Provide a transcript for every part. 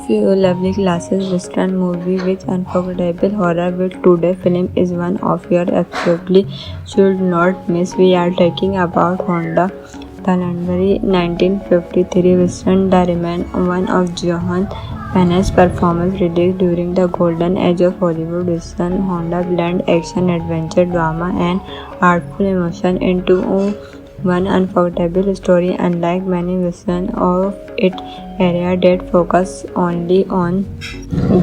Few lovely classes Western movie with unforgettable horror with today film is one of your absolutely should not miss. We are talking about Honda. The legendary 1953 Western that remain one of Johan Penne's performance released during the golden age of Hollywood. Western Honda blend action, adventure, drama and artful emotion into one unforgettable story. Unlike many Western of its era that focus only on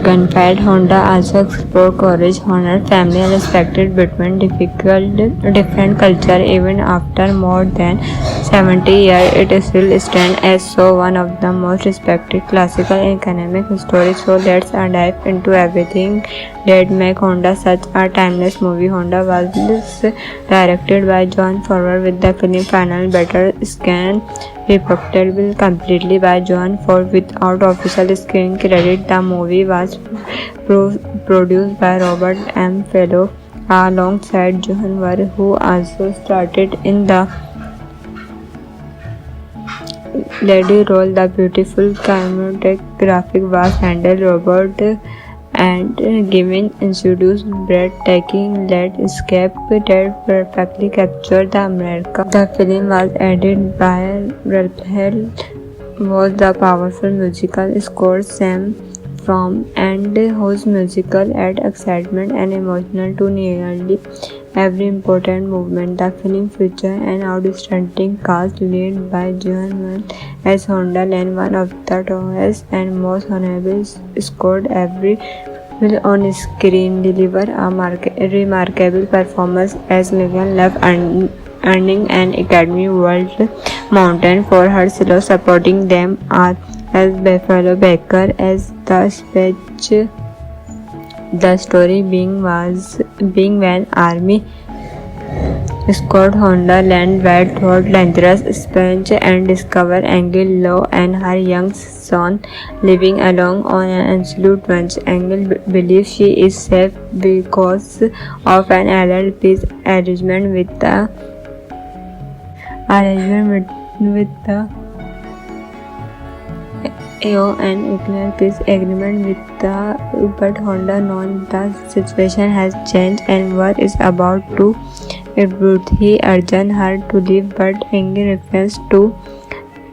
gunfight, Honda also explored courage, honor, family, and respect between different culture. Even after more than 70 years, it still stands as one of the most respected classical economic stories. So let's dive into everything that make Honda such a timeless movie. Honda was directed by John Ford with the film Final Battle screen reported completely by John Ford without official screen credit. The movie was produced by Robert M. Fellow alongside John Ward, who also started in the lead role. The beautiful cinematography was handled Robert and given introduced breathtaking landscape that perfectly captured the America. The film was edited by Raphael was the powerful musical score Sam from and whose musical add excitement and emotional to nearly every important movement. The film featured an outstanding cast led by John Wayne as Honda Lane, one of the tallest and most honorable scored every will on screen deliver a remarkable performance as Megan Love earning an Academy Award Mountain for her solo supporting them are as Buffalo Baker as the speech. The story being when Army Scott Honda land where thought dangerous Spence and discover Angel Law and her young son living alone on an absolute ranch. Angel believes she is safe because of an adult peace arrangement with the an equal peace agreement with the but Honda knows the situation has changed and war is about to erupt. He urges her to leave but Angel refuses to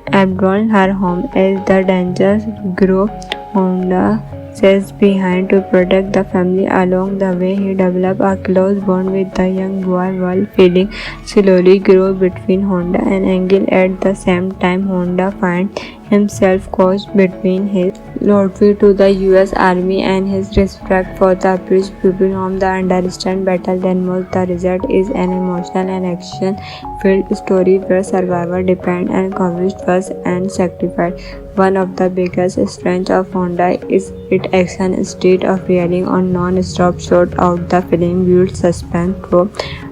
abandon her home as the dangers grow. Honda stays behind to protect the family. Along the way, he develops a close bond with the young boy while feeling slowly grow between Honda and Angel. At the same time, Honda finds himself caught between his loyalty to the U.S. Army and his respect for the British people whom the understand better than most. The result is an emotional and action-filled story where survival depends on courage, trust, and sacrifice. One of the biggest strengths of Honda is its action. Instead of relying on non-stop shot out, the film builds suspense through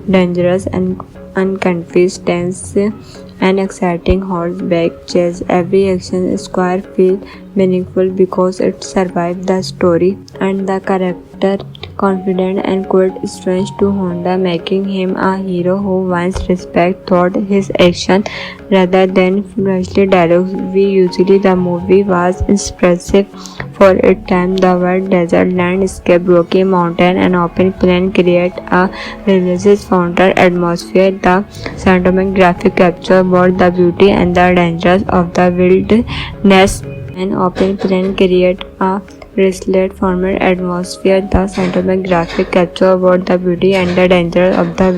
dangerous and unconfessed tense and exciting horseback chase. Every action square feels meaningful because it survives the story and the character confident and quite strange to Honda, making him a hero who wants respect through his action rather than flashly dialogues. The movie was impressive for its time. The wide desert landscape, rocky mountain and open plain create a religious frontal atmosphere. The cinematography capture both the beauty and the dangers of the wilderness. An open plain create a restless formal atmosphere. The cinematographic capture both the beauty and the danger of the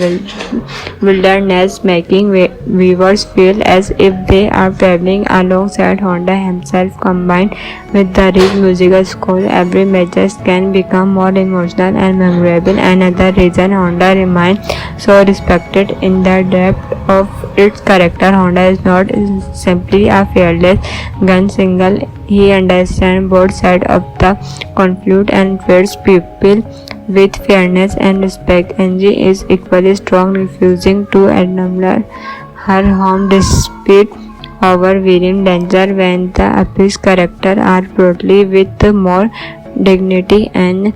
wilderness, making viewers feel as if they are traveling alongside Honda himself. Combined with the rich musical score, every message can become more emotional and memorable. Another reason Honda remains so respected in the depth of its character. Honda is not simply a fearless gunslinger. He understands both sides of the conflict and treats people with fairness and respect. Angie is equally strong, refusing to abandon her home despite overwhelming danger. When the Ape's characters are portrayed with more dignity and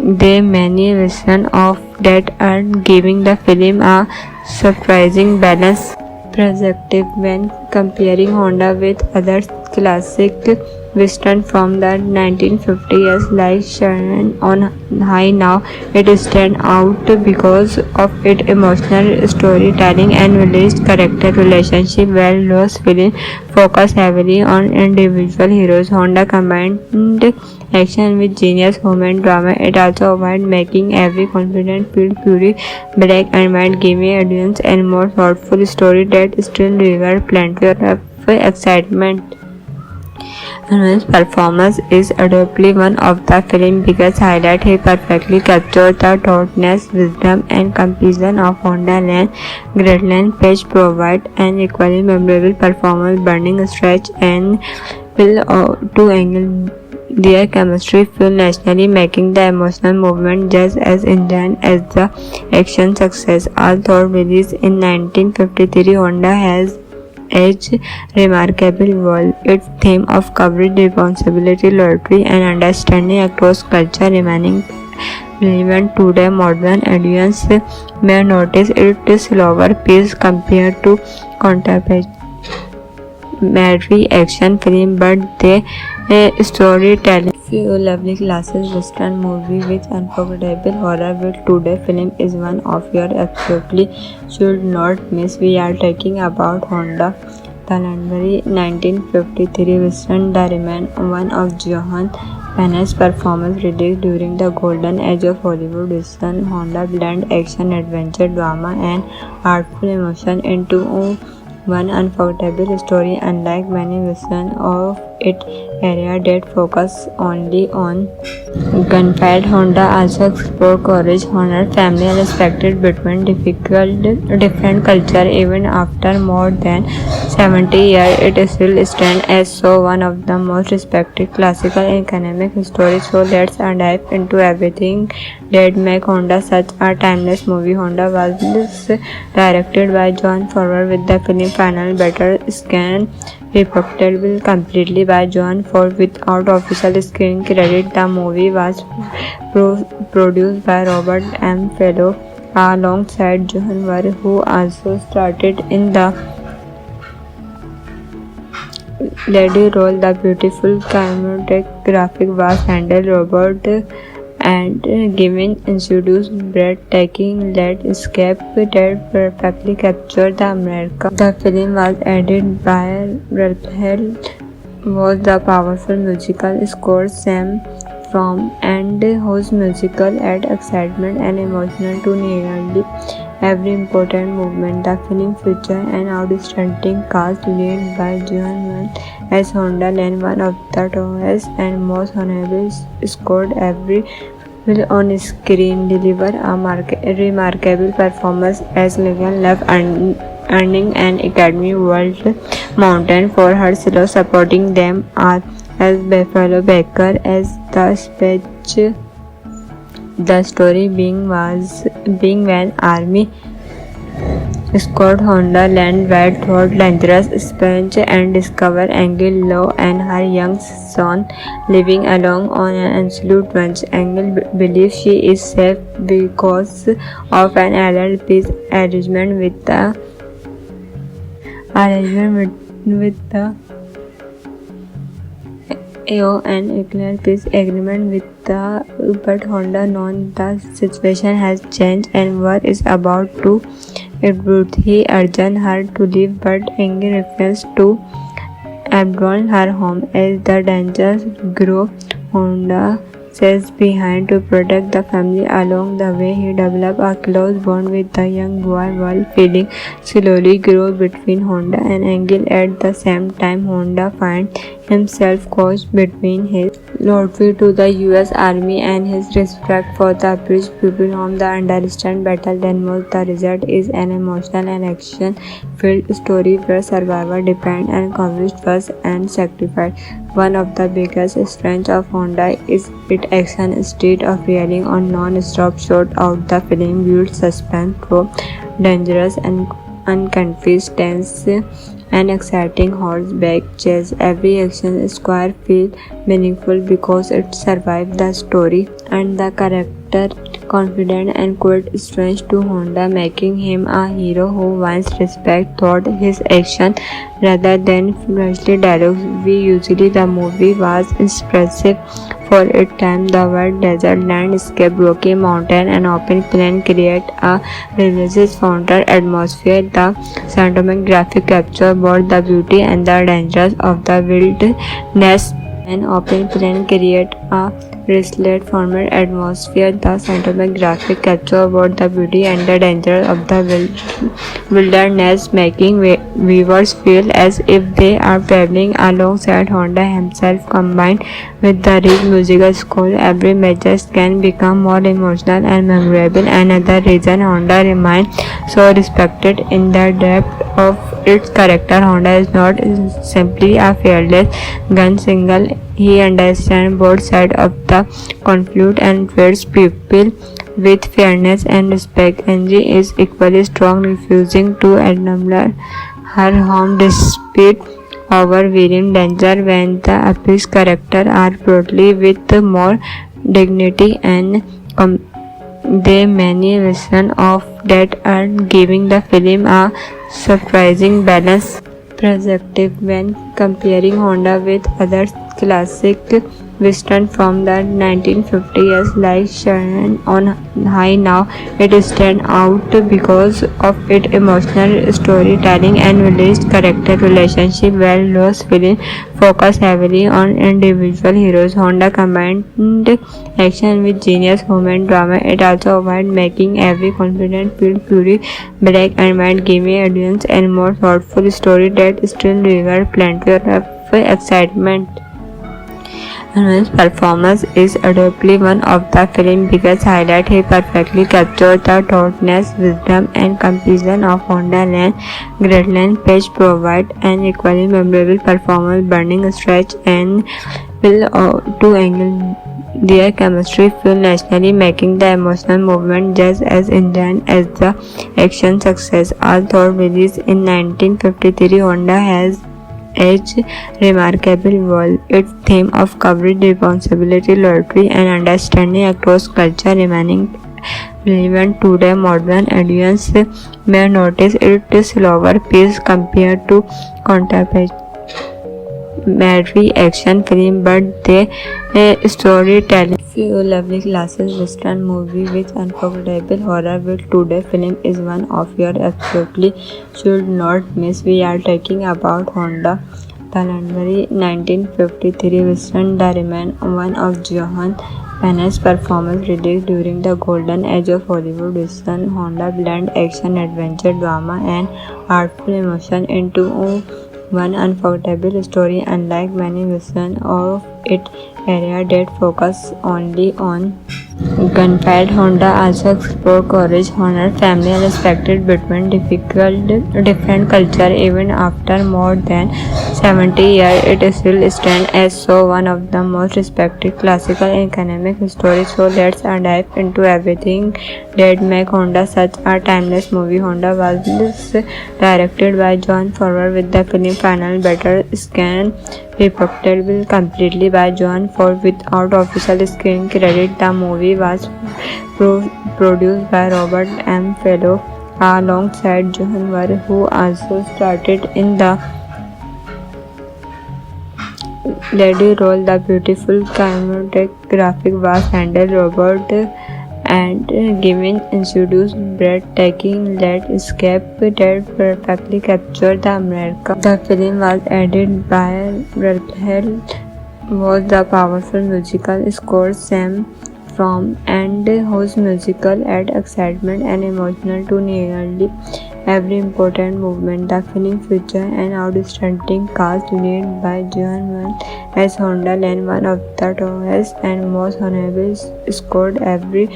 they many versions of that are giving the film a surprising balance perspective when comparing Honda with other classic western from the 1950s like Sharon on High. Now it stands out because of its emotional storytelling and released character relationship, while Lost film focus heavily on individual heroes. Honda combined action with genius human drama. It also avoided making every confident feel pure black and white, giving audience a more thoughtful story that still delivers plenty of excitement. Arun's performance is undoubtedly one of the film's biggest highlights. He perfectly captured the thoughtfulness, wisdom, and compassion of Honda Land. Greatland Page provides an equally memorable performance, Burning Stretch and Will to Angle. Their chemistry feel nationally, making the emotional movement just as intense as the action success. Although released in 1953, Honda has edge remarkable world. Its theme of coverage, responsibility, loyalty, and understanding across culture remaining relevant today. Modern audience may notice it is slower pace compared to contemporary action film, but the storytelling few lovely classes western movie with unforgettable horror with today film is one of your absolutely should not miss. We are talking about Honda the legendary 1953 western that remain one of Johan Penne's performance released during the golden age of Hollywood. Western Honda blend action, adventure, drama, and artful emotion into one unforgettable story. Unlike many westerns of its era that focus only on gunfight, Honda also explored courage, honor, family, and respect between different cultures. Even after more than 70 years, it still stands as so one of the most respected classical economic stories. So let's dive into everything that makes Honda such a timeless movie. Honda was directed by John Ford with the film final better scan reported completely by John Ford without official screen credit. The movie was produced by Robert M. Fellow alongside John Ward, who also started in the lead role. The beautiful cinematographic was handled Robert and given introduced breathtaking landscape that perfectly captured the America. The film was edited by Raphael was the powerful musical score Sam from and whose musical add excitement and emotion to nearly every important movement. The film featured an outstanding cast led by John Wayne as Honda Land, one of the tallest and most honorable scored every will on screen deliver a remarkable performance as Megan Love earning an Academy Award Mountain for her solo supporting them are as Buffalo Baker as the speech. The story being when Army Scott Honda land where through dangerous Spanish and discover Angel Law and her young son living alone on an absolute ranch. Angel believes she is safe because of an allied peace arrangement with the AO and a peace agreement with the but Honda knows the situation has changed and war is about to explode. He urges her to leave but Angel refuses to abandon her home as the dangers grow. Honda stays behind to protect the family. Along the way, he develops a close bond with the young boy while feeling slowly grow between Honda and Angel. At the same time, Honda finds himself caught between his loyalty to the US Army and his respect for the British people whom the understand better than most. The result is an emotional and action-filled story where survival depends on courage, trust, and sacrifice. One of the biggest strengths of Honda is its action. Instead of relying on non-stop shot out, the film builds suspense through dangerous and unconfused tense and exciting horseback chase. Every action square feels meaningful because it survives the story and the character confident and quite strange to Honda, making him a hero who wants respect thought his action rather than flashy dialogues. The movie was impressive for its time. The wide desert landscape, rocky mountain, and open plain create a religious fountain atmosphere. The cinematography capture both the beauty and the dangers of the wilderness. An open plain create a resilient format atmosphere. The cinematographic capture both the beauty and the danger of the wilderness, making viewers feel as if they are traveling alongside Honda himself. Combined with the rich musical score, every major can become more emotional and memorable. Another reason Honda remains so respected in the depth of its character. Honda is not simply a fearless gunslinger. He understands both sides of the conflict and treats people with fairness and respect. Angie is equally strong, refusing to acknowledge her home despite overwhelming danger. When the epic characters are portrayed with more dignity and they many versions of that are giving the film a surprising balance perspective when comparing Honda with other classic western from the 1950s like Sharon on High. Now it stands out because of its emotional storytelling and released character relationship, while Lost film focus heavily on individual heroes. Honda combined action with genius human drama. It also avoided making every confident feel purely black and white, giving audience a more thoughtful story that still delivers plenty of excitement. His performance is undoubtedly one of the film's biggest highlights. He perfectly captured the thoughtfulness, wisdom, and compassion of Honda Land. Greatland Page provided an equally memorable performance, Burning Stretch and Will to angle their chemistry feel naturally, making the emotional movement just as intense as the action success. Although released in 1953, Honda has its remarkable role. Its theme of courage, responsibility, loyalty, and understanding across culture remaining relevant today. Modern audience may notice its slower pace compared to contemporary action film, but the storytelling few lovely classes western movie with unforgettable horror with today film is one of your absolutely should not miss. We are talking about Honda the legendary 1953 western that remain one of Johan Penne's performance released during the golden age of Hollywood. Western Honda blend action, adventure, drama, and artful emotion into one unforgettable story. Unlike many westerns of its era that focus only on gunfight, Honda also explored courage, honor, family, and respect between different cultures. Even after more than 70 years, it still stands as so one of the most respected classical economic stories. So let's dive into everything that makes Honda such a timeless movie. Honda was directed by John Ford with the film Final Battle reported completely by John Ford without official screen credit. The movie was produced by Robert M. Fellow alongside John Ward, who also started in the lead role. The beautiful cinematographic was handled Robert and given introduced breathtaking landscape that perfectly captured the America. The film was edited by Rahel was the powerful musical score Sam from and whose musical add excitement and emotional to nearly every important movement. The film featured an outstanding cast led by Joan Mann as Honda Land, one of the tallest and most honorable scored every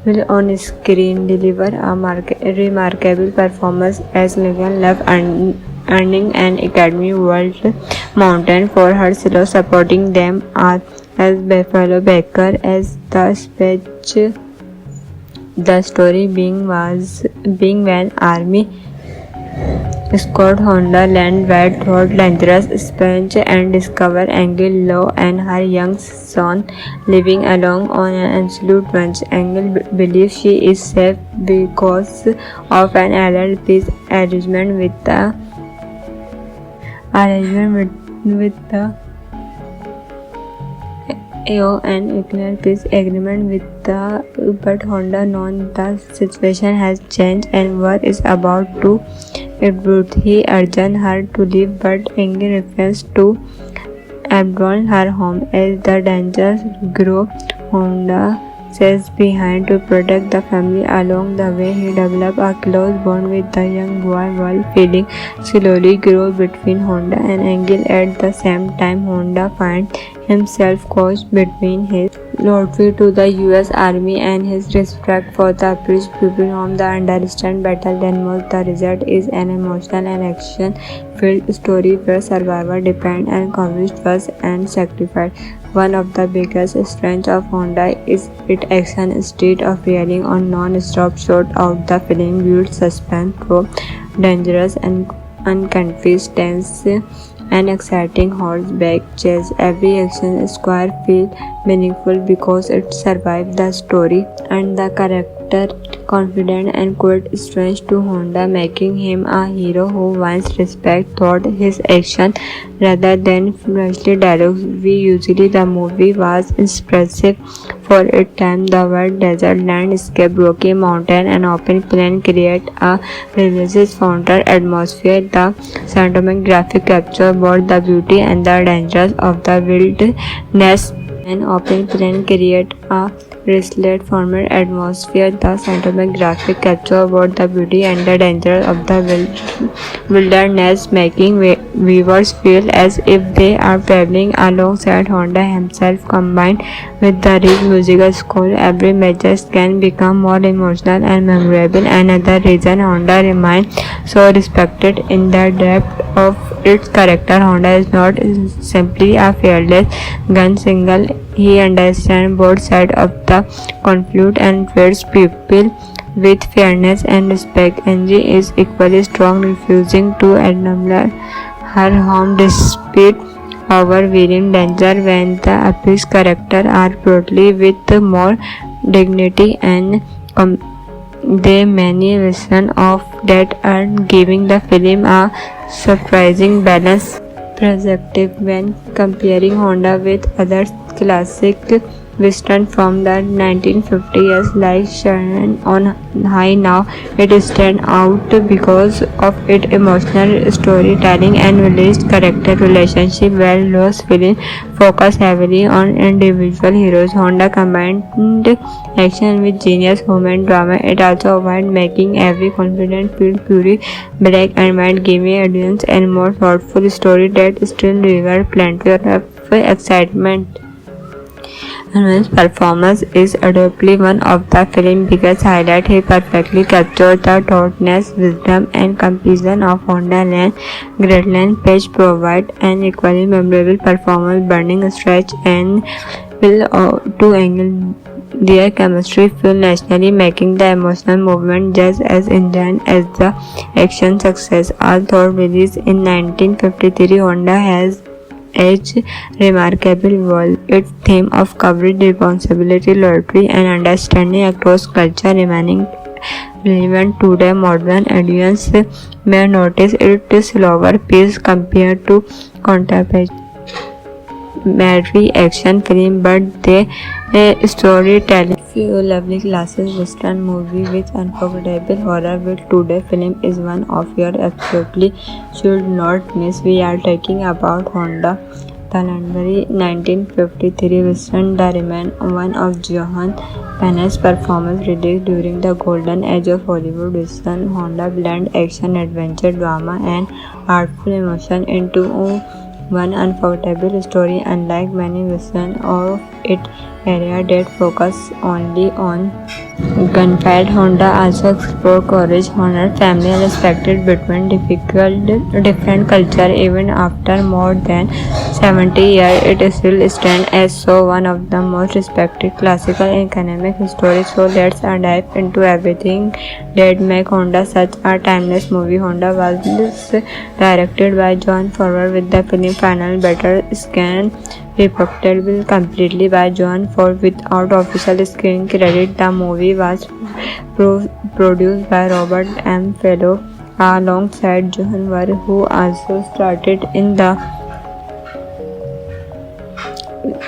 will on screen deliver a remarkable performance as Megan Love earning an Academy Award Mountain for her solo, supporting them are as Buffalo Baker as the speech. The story being when army Scott Honda land wide through dangerous Spanish and discover Angel Law and her young son living alone on an absolute ranch. Angel believes she is safe because of an adult peace arrangement with the AO and nuclear peace agreement with the but Honda known the situation has changed and war is about to explode. He urged her to leave but Angel refused to abandon her home. As the dangers grow, Honda stays behind to protect the family. Along the way, he develops a close bond with the young boy while feeling slowly grow between Honda and Angel. At the same time, Honda finds himself caught between his loyalty to the US Army and his respect for the British people whom the understand better than most. The result is an emotional and action-filled story where survival depends on courage, trust, and sacrifice. One of the biggest strengths of Honda is its action. Instead of relying on non-stop shot out, the film builds suspense through dangerous and unconfessed tense and exciting horseback chase. Every action square feels meaningful because it survives the story and the character confident and quite strange to Honda, making him a hero who wants respect throughout his action rather than flashy dialogues. Usually the movie was impressive for its time. The wide desert landscape, rocky mountain and open plain create a religious frontier atmosphere. The cinematography capture both the beauty and the dangers of the wilderness. An open plain create a restless former atmosphere. The cinematographic capture both the beauty and the danger of the wilderness, making viewers feel as if they are traveling alongside Honda himself. Combined with the rich musical score, every major can become more emotional and memorable. Another reason Honda remains so respected in the depth of its character. Honda is not simply a fearless gunslinger. He understands both sides of the conflict and treats people with fairness and respect. Angie is equally strong, refusing to abandon her home despite overwhelming danger. When the Apex characters are portrayed with more dignity and they many versions of that are giving the film a surprising balance perspective. When comparing Honda with other classic western from the 1950s like Shannon on High, now it stands out because of its emotional storytelling and village character relationship. While Lost film focus heavily on individual heroes, Honda combined action with genius human drama. It also avoids making every confident feel pure black and white, giving audience a more thoughtful story that still delivers plenty of excitement. His performance is undoubtedly one of the film's biggest highlights. He perfectly captured the thoughtfulness, wisdom, and compassion of Honda Land. Greatland Page provides an equally memorable performance, Burning Stretch and Will to Angle. Their chemistry feels nationally, making the emotional movement just as intense as the action success. Although released in 1953, Honda has aged remarkably well. Its theme of courage, responsibility, loyalty, and understanding across culture remaining relevant today. Modern audiences may notice its slower pace compared to contemporary action film, but the storytelling few lovely classic western movie with unforgettable horror with today film is one of your absolutely should not miss. We are talking about Honda the legendary 1953 western The Remain, one of Johan Penne's performances released during the golden age of Hollywood western. Honda blend action, adventure, drama, and artful emotion into one unforgettable story. Unlike many westerns of its era that focus only on gunfight, Honda also explored courage, honor, family, and respect between different cultures. Even after more than 70 years, it still stands as so one of the most respected classical and academic stories. So let's dive into everything that makes Honda such a timeless movie. Honda was directed by John Ford with the film Final Battle reported completely by John Ford without official screen credit. The movie was produced by Robert M. Fellow alongside John Ward, who also started in the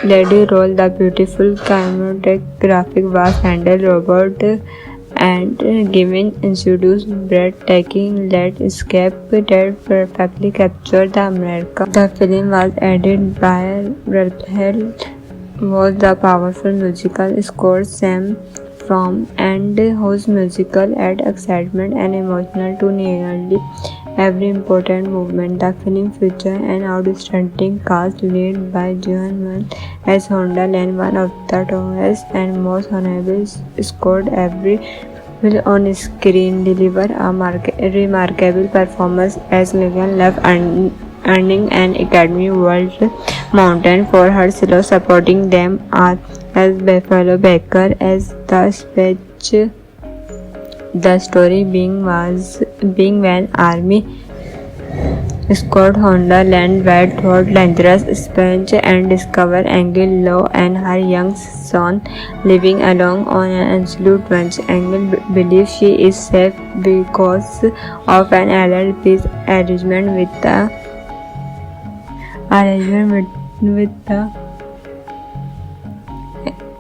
lady role. The beautiful cinematographic was handled Robert and given introduced breathtaking landscape that perfectly captured the America. The film was edited by Rachel was the powerful musical score Sam from and whose musical add excitement and emotional to nearly every important movement. The film featured an outstanding cast led by John Wayne as Honda and one of the tallest and most honorable scored every will on screen deliver a remarkable performance as Megan Love earning an Academy Award Mountain for her solo supporting them are as Buffalo Baker as the speech. The story being when Army Scott Honda land where thought dangerous Spence and discover Angel Law and her young son living alone on an absolute ranch. Angel believes she is safe because of an allied peace arrangement with the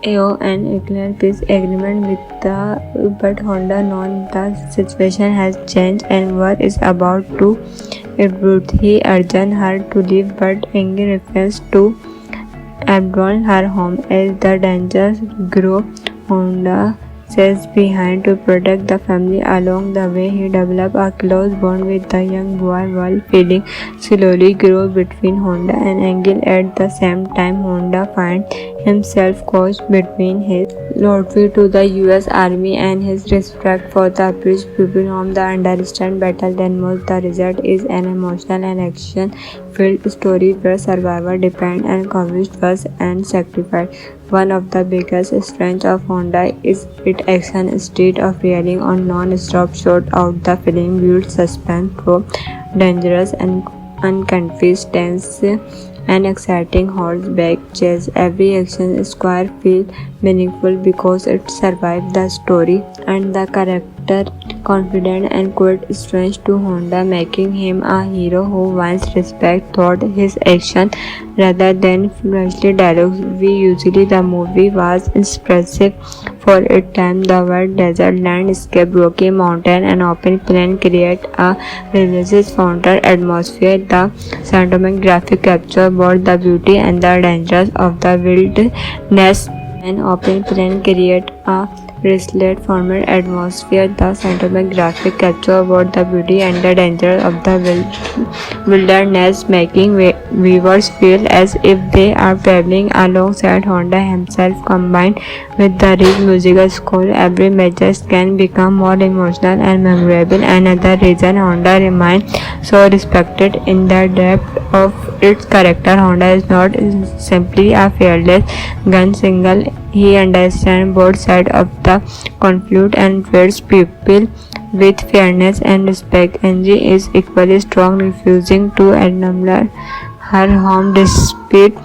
AO and Nuclear Peace Agreement with the but Honda knows the situation has changed and war is about to erupt. He urged her to leave but Engin refused to abandon her home. As the dangers grow, Honda stays behind to protect the family. Along the way, he develops a close bond with the young boy while feeling slowly grow between Honda and Engel. At the same time, Honda finds himself caught between his loyalty to the US Army and his respect for the British people whom the understand better than most. The result is an emotional and action-filled story where survival depends on courage, trust, and sacrifice. One of the biggest strengths of Honda is its action. Instead of relying on non-stop shot out, the film builds suspense through dangerous and unconfused tense and exciting horseback chase. Every action square feels meaningful because it survives the story and the character confident and quite strange to Honda, making him a hero who wants respect through his action rather than flashy dialogues. The movie was impressive for its time. The wide desert landscape, rocky mountain, and open plain create a religious fountain atmosphere. The cinematographic capture both the beauty and the dangers of the wilderness. An open plain create a resilient format atmosphere. The cinematographic capture both the beauty and the danger of the wilderness, making viewers feel as if they are traveling alongside Honda himself. Combined with the rich musical score, every major can become more emotional and memorable. Another reason Honda remains so respected in the depth of its character. Honda is not simply a fearless gunslinger. He understands both sides of the conflict and treats people with fairness and respect. Angie is equally strong, refusing to abandon her home despite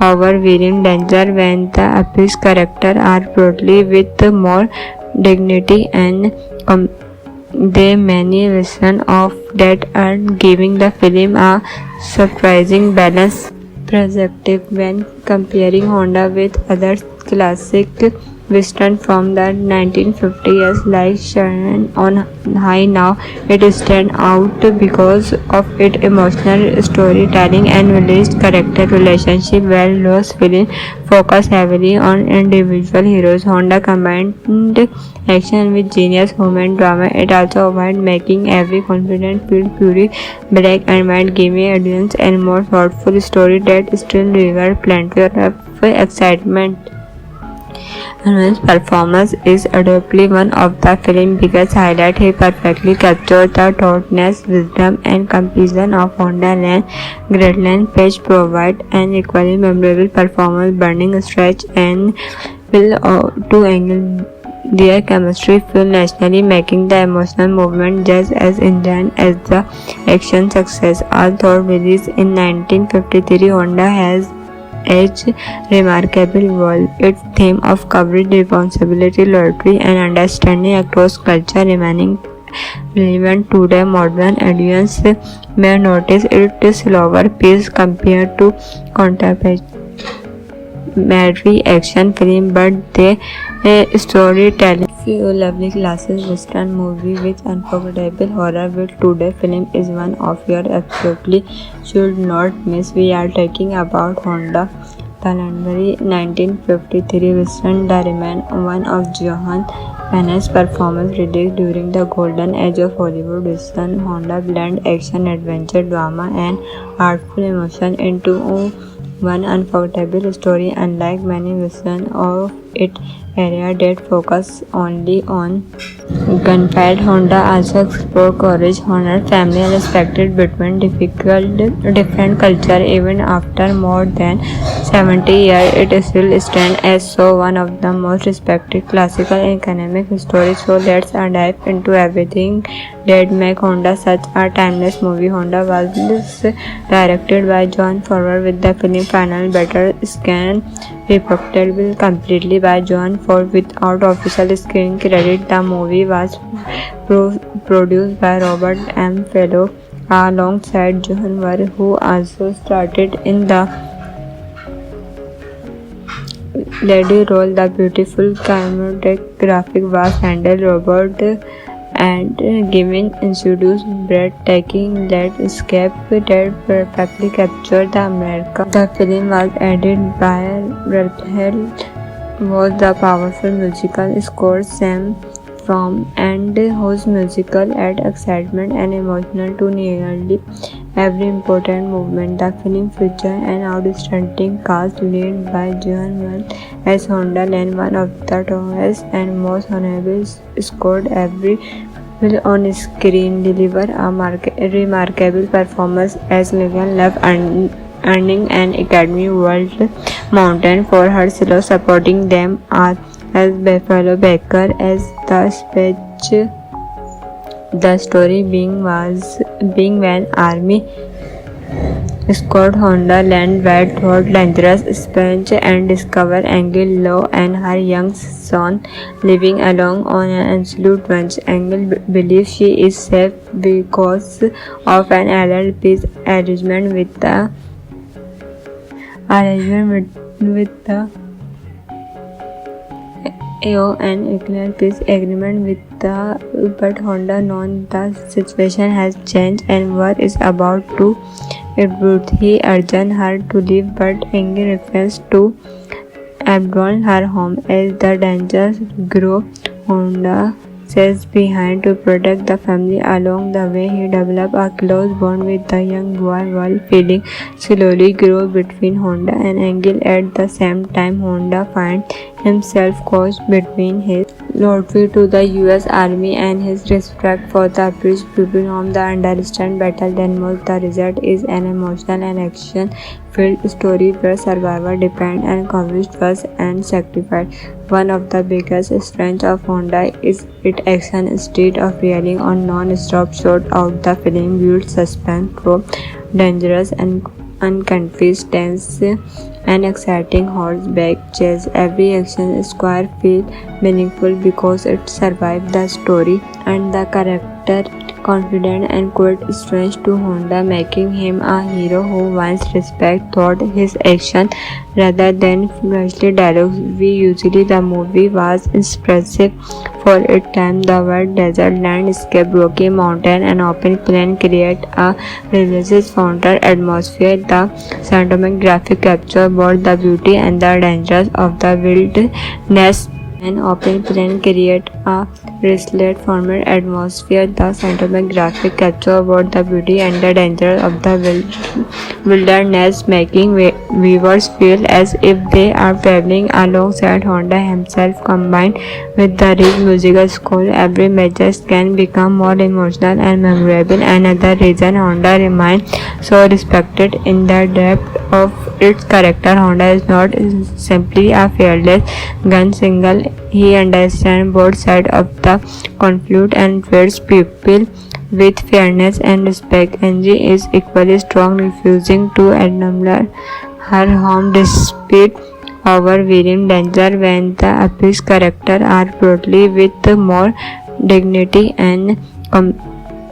overwhelming danger. When the Api's characters are portrayed with more dignity and they many versions of that are giving the film a surprising balance perspective. When comparing Honda with other classic western from the 1950s like Sharon on High, now it stands out because of its emotional storytelling and realistic character relationship, where Lost film focus heavily on individual heroes. Honda combined action with genius human drama. It also avoids making every confident feel purely black and white, giving audience a more thoughtful story that still delivers plenty of excitement. Arjun's performance is undoubtedly one of the film's biggest highlights. He perfectly captured the thoughtfulness, wisdom, and compassion of Honda Land. Greatland Page provided an equally memorable performance, Burning Stretch and Will to angle their chemistry feel nationally, making the emotional movement just as intense as the action success. Although released in 1953, Honda has its remarkable role. Its theme of courage, responsibility, loyalty, and understanding across culture remaining relevant today. Modern audience may notice its slower pace compared to contemporary action film, but the storytelling few lovely classes western movie with unforgettable horror with today film is one of your absolutely should not miss. We are talking about Honda the Landry 1953 western that remain one of Johan Penne's performance released during the golden age of Hollywood. Western Honda blend action, adventure, drama, and artful emotion into one unforgettable story. Unlike many westerns of its era that focus only on gunfight, Honda also explored courage, honor, family, and respect between different cultures. Even after more than 70 years, it still stands as so one of the most respected classical economic stories. So let's dive into everything that make Honda such a timeless movie. Honda was directed by John Ford with the film Final Battle screen reported completely by John Ford without official screen credit. The movie was produced by Robert M. Fellow alongside John Ward, who also started in the lead role. The beautiful cinematographic was handled Robert and giving introduced breathtaking landscape that perfectly captured the America. The film was edited by Rahel was the powerful musical score Sam from and whose musical add excitement and emotional to nearly every important movement. The film featured an outstanding cast led by John Wall as Honda Land, one of the tallest and most honorable scored every will on screen deliver a remarkable performance as Megan Love earning an Academy Award Mountain for her solo supporting them as Buffalo Baker as the speech. The story being when Army Scott Honda land where thought dangerous Spence and discover Angel Law and her young son living alone on an absolute ranch. Angel believes she is safe because of an adult peace arrangement with the AO and Equal peace agreement with the but Honda knows the situation has changed and war is about to erupt. He urged her to leave but Angel refuses to abandon her home as the dangers grow. Honda stays behind to protect the family. Along the way, he develops a close bond with the young boy while feeling slowly grow between Honda and Angel. At the same time, Honda finds himself caught between his loyalty to the U.S. Army and his respect for the British people whom the understand better than most. The result is an emotional and action-filled story where survival depends on courage, trust, and sacrifice. One of the biggest strengths of Honda is its action. Instead of relying on non-stop shot out, the film builds suspense through dangerous and unconfessed tense and exciting horseback chase. Every action square feels meaningful because it survives the story and the character confident and quite strange to Honda, making him a hero who wants respect through his action rather than flashy dialogues. The movie was impressive for its time. The wide desert landscape, rocky mountain, and open plain create a religious fountain atmosphere. The cinematographic capture both the beauty and the dangers of the wilderness, An open plane creates a restless-formed atmosphere. The cinematographic captures both the beauty and the danger of the wilderness, making viewers feel as if they are traveling alongside Honda himself. Combined with the rich musical score, every major can become more emotional and memorable. Another reason Honda remains so respected in the depth of its character. Honda is not simply a fearless gunslinger. He understands both sides of the conflict and treats people with fairness and respect. Angie is equally strong, refusing to acknowledge her home despite overwhelming danger. When the epic characters are portrayed with more dignity and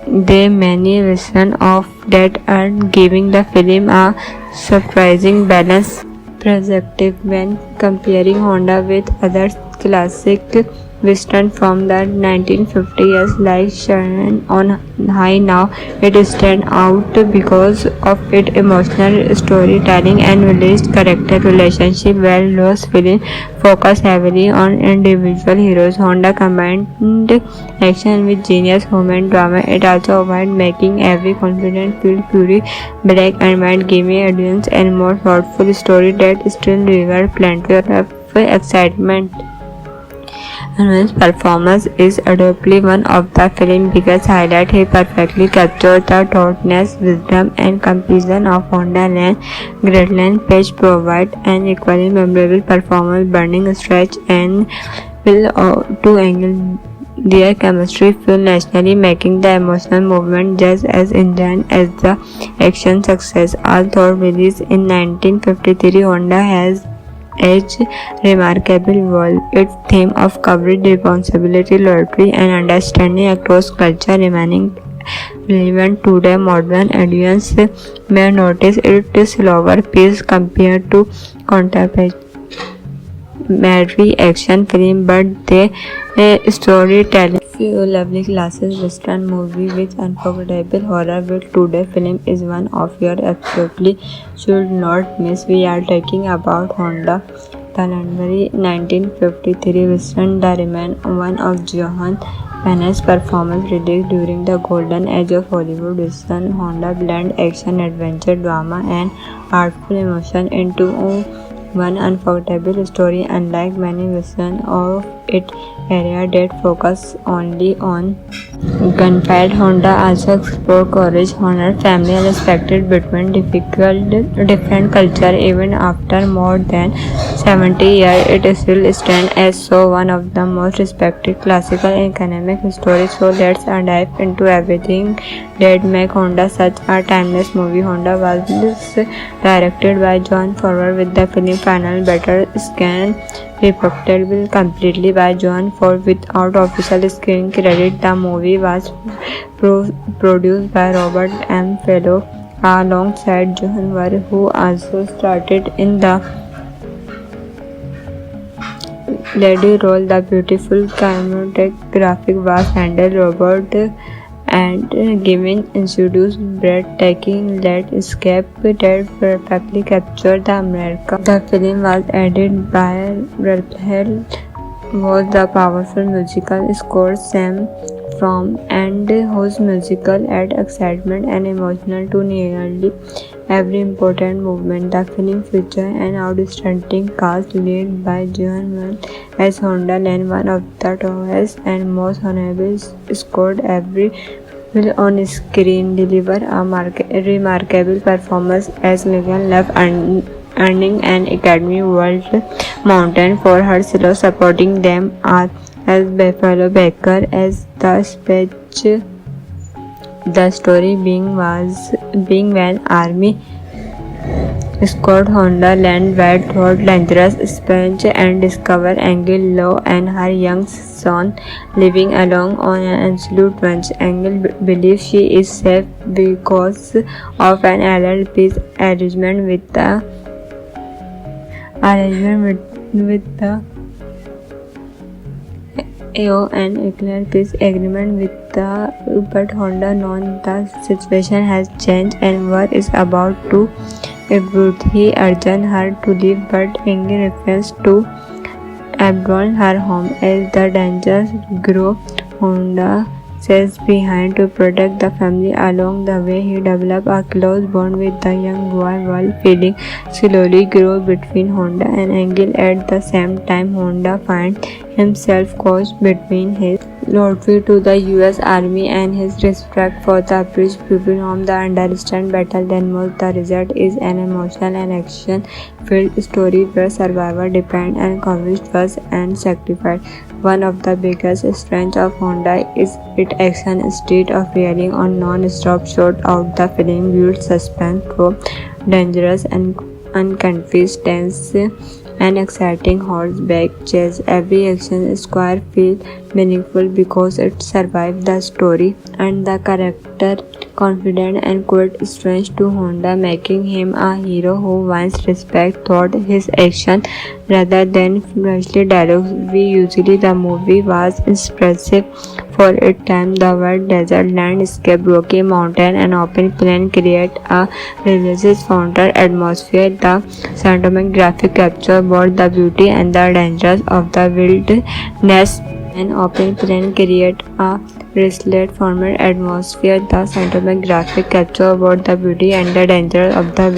they many versions of that are giving the film a surprising balance perspective when comparing Honda with other classic western from the 1950s like Shannon on High. Now it stands out because of its emotional storytelling and village character relationship, while those films focus heavily on individual heroes. Honda combined action with genius human drama. It also avoids making every confident feel purely black and white, giving audience a more thoughtful story that still delivers plenty of excitement. His performance is undoubtedly one of the film's biggest highlights. He perfectly captured the thoughtfulness, wisdom, and compassion of Honda Land. Greatland Page provides an equally memorable performance, Burning Stretch and Will to angle their chemistry feel nationally, making the emotional movement just as intense as the action success. Although released in 1953, Honda has aged remarkably well. Its theme of courage, responsibility, loyalty, and understanding across culture remaining relevant today. Modern audiences may notice its slower pace compared to contemporary action film, but the storytelling few lovely classes western movie with unforgettable horror with today film is one of your absolutely should not miss. We are talking about Honda the January 1953 western The Remain, one of Johan Penne's performance released during the golden age of Hollywood western. Honda blend action, adventure, drama, and artful emotion into one unforgettable story. Unlike many westerns of its era that focus only on gunfight, Honda also explored courage, honor, family, and respect between different cultures. Even after more than 70 years, it still stands as so one of the most respected classical economic stories. So let's dive into everything that makes Honda such a timeless movie. Honda was directed by John Ford with the film Final Battle scanned reproducible completely by John Ford without official screen credit. The movie was produced by Robert M. Fellow alongside John Ward, who also started in the lead role. The beautiful cinematographic was handled Robert and giving introduced breathtaking landscape that perfectly captured the America. The film was edited by Rahel was the powerful musical score Sam from and whose musical add excitement and emotional to nearly every important movement. The film featured an outstanding cast led by John Wayne as Honda Land, one of the tallest and most honorable scored every will on screen deliver a remarkable performance as Megan Love earning an Academy Award Mountain for her solo supporting them are as Buffalo Baker as the speech. The story being when Army Scott Honda land where thought dangerous Spanish and discover Angel Law and her young son living alone on an absolute ranch. Angel believes she is safe because of an allied peace arrangement with the AO and Eclair peace agreement with the but Honda knows the situation has changed and war is about to erupt. He urges her to leave but Angel refuses to abandoned her home as the dangers grow. Honda stays behind to protect the family. Along the way, he develops a close bond with the young boy while feeling slowly grow between Honda and Angel. At the same time, Honda finds himself caught between his loyalty to the US Army and his respect for the British people whom the understand better than most. The result is an emotional and action-filled story where survival depends on courage, trust, and sacrifice. One of the biggest strengths of Honda is its action instead of relying on non-stop shot out. The film builds suspense through dangerous and unconfused tense and exciting horseback chase. Every action square feels meaningful because it survives the story and the character confident and quite strange to Honda, making him a hero who wants respect throughout his action rather than flashly dialogues. We usually the movie was impressive for its time. The wide desert landscape, rocky mountain, and open plain create a religious fountain atmosphere. The cinematographic capture both the beauty and the dangers of the wilderness. An open plain create a restless format atmosphere. The cinematographic capture both the beauty and the danger of the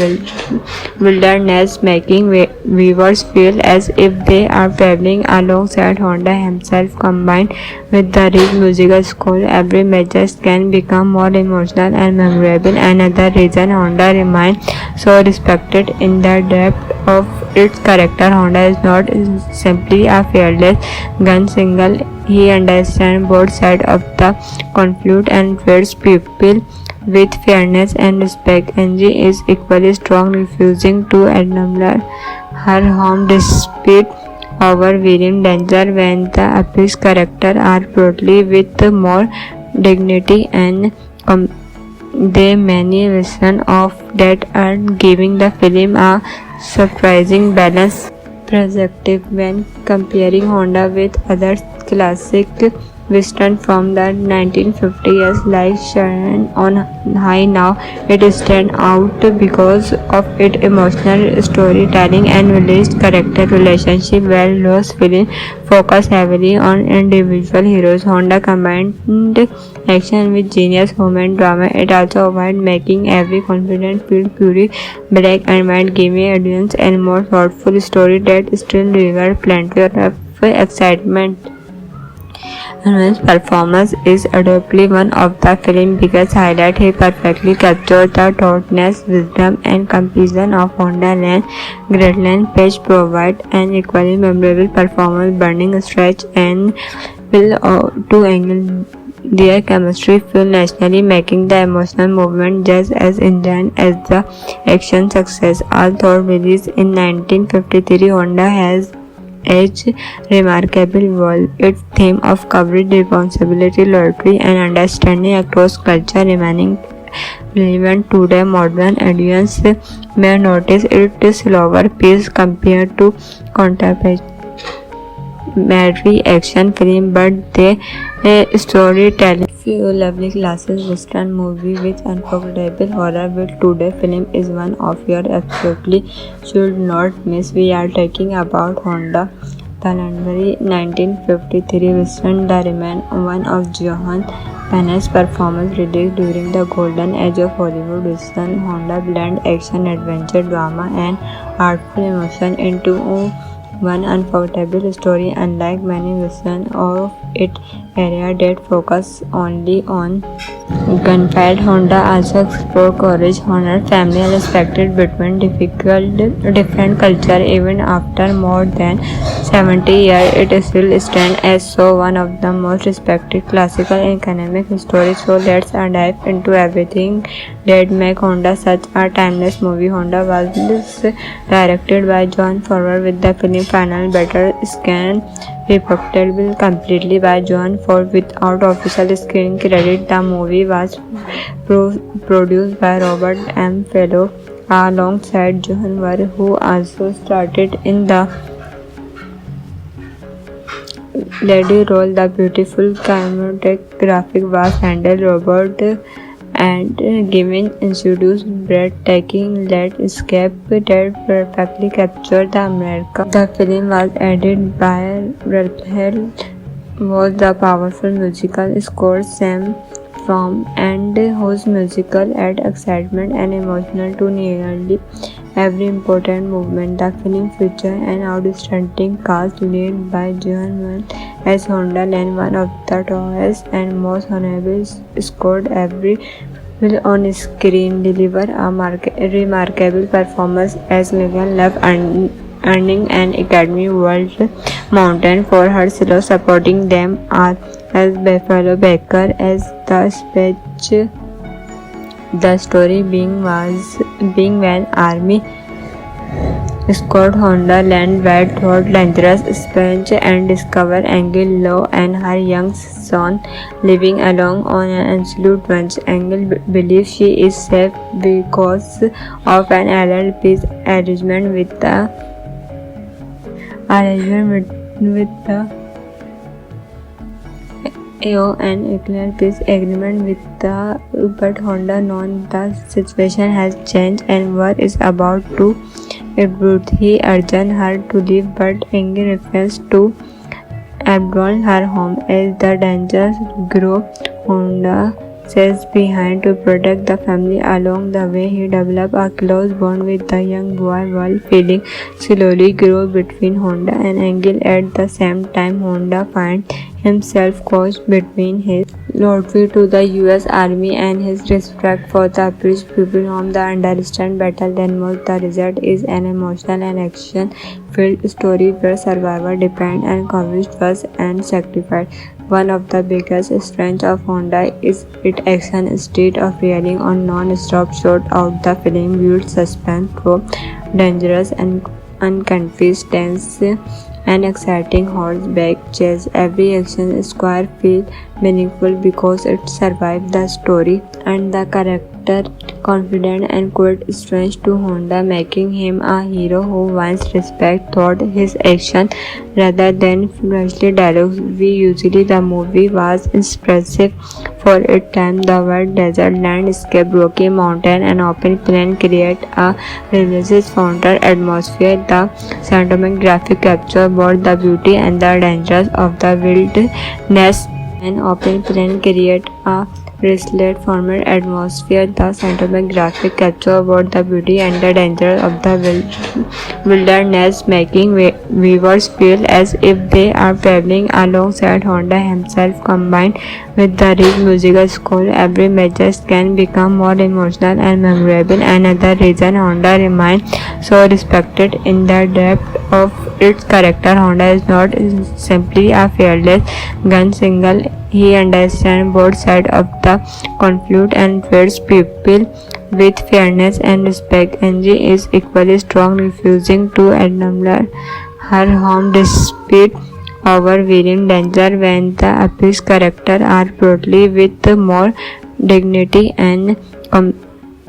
wilderness, making viewers feel as if they are traveling alongside Honda himself. Combined with the rich musical score, every major can become more emotional and memorable. Another reason Honda remains so respected in the depth of its character. Honda is not simply a fearless gunslinger. He understands both sides of the conflict and treats people with fairness and respect. Angie is equally strong, refusing to abandon her home despite overwhelming danger. When the April's character are portrayed with more dignity and they many versions of that are giving the film a surprising balance perspective. When comparing Honda with other classic western from the 1950s like Sharon on High Now, it stands out because of its emotional storytelling and realistic character relationship, where Lost film focus heavily on individual heroes. Honda combined action with genius human drama. It also avoids making every confident feel purely black and white, giving audience a more thoughtful story that still delivers plenty of excitement. Anwar's performance is undoubtedly one of the film's biggest highlights. He perfectly captured the thoughtfulness, wisdom, and compassion of Honda Land. Greatland Page provides an equally memorable performance. Burning Stretch and Will to Angle their chemistry feel naturally, making the emotional movement just as intense as the action success. Although released in 1953, Honda has its remarkable role. Its theme of courage, responsibility, loyalty, and understanding across culture remaining relevant today. Modern audience may notice its slower pace compared to contemporary action film, but the storytelling few lovely classes western movie with unforgettable horror with today film is one of your absolutely should not miss. We are talking about Honda the Landry 1953 western that remain one of Johan Penne's performance released during the golden age of Hollywood. Western Honda blend action, adventure, drama, and artful emotion into one unforgettable story. Unlike many westerns of its era that focus only on gunfight, Honda also explored courage, honor, family, and respect between different cultures. Even after more than 70 years, it still stands as so one of the most respected classical economic stories. So let's dive into everything that make Honda such a timeless movie. Honda was directed by John Ford with the film Final Battle Scan reported completely by John Ford without official screen credit. The movie was produced by Robert M. Fellow alongside John Ward, who also started in the lead role. The beautiful cinematographic was handled Robert and given introduced breathtaking landscape that perfectly captured the America. The film was edited by Rahul was the powerful musical score Sam from and whose musical add excitement and emotional to nearly every important movement. The film featured an outstanding cast led by Johan Mann as Honda Land, one of the tallest and most honorable scored every will on screen deliver a remarkable performance as Megan Love earning an Academy Award Mountain for her solo. Supporting them are as Buffalo Baker as the speech. The story being when Army Scott Honda land where thought dangerous Spanish and discover Angel Law and her young son living alone on an absolute ranch. Angel believes she is safe because of an adult peace arrangement with the AO and declared peace agreement with the but Honda known the situation has changed and war is about to erupt. He urged her to leave but Angel refused to abandon her home as the dangers grow. Honda stays behind to protect the family. Along the way, he developed a close bond with the young boy while feeling slowly grow between Honda and Angel. At the same time, Honda finds himself caught between his loyalty to the US Army and his respect for the British people whom the understand better than most. The result is an emotional and action-filled story where survival depends on courage, trust, and sacrifice. One of the biggest strengths of Honda is its action. Instead of relying on non-stop shot out, the film builds suspense through dangerous and unconfused tense and exciting horseback chase. Every action square feels meaningful because it survives the story and the character confident and quite strange to Honda, making him a hero who wants respect thought his action rather than flashy dialogues. We usually the movie was impressive for its time. The wide desert landscape, rocky mountain and open plain create a religious frontal atmosphere. The cinematography capture both the beauty and the dangers of the wilderness. An open plain create a restless formal atmosphere. The cinematographic capture both the beauty and the danger of the wilderness, making viewers feel as if they are traveling alongside Honda himself. Combined with the rich musical score, every major can become more emotional and memorable. Another reason Honda remains so respected in the depth of its character. Honda is not simply a fearless gunslinger. He understands both sides of the conflict and treats people with fairness and respect. Angie is equally strong, refusing to abandon her home despite overwhelming danger. When the Api's characters are portrayed with more dignity and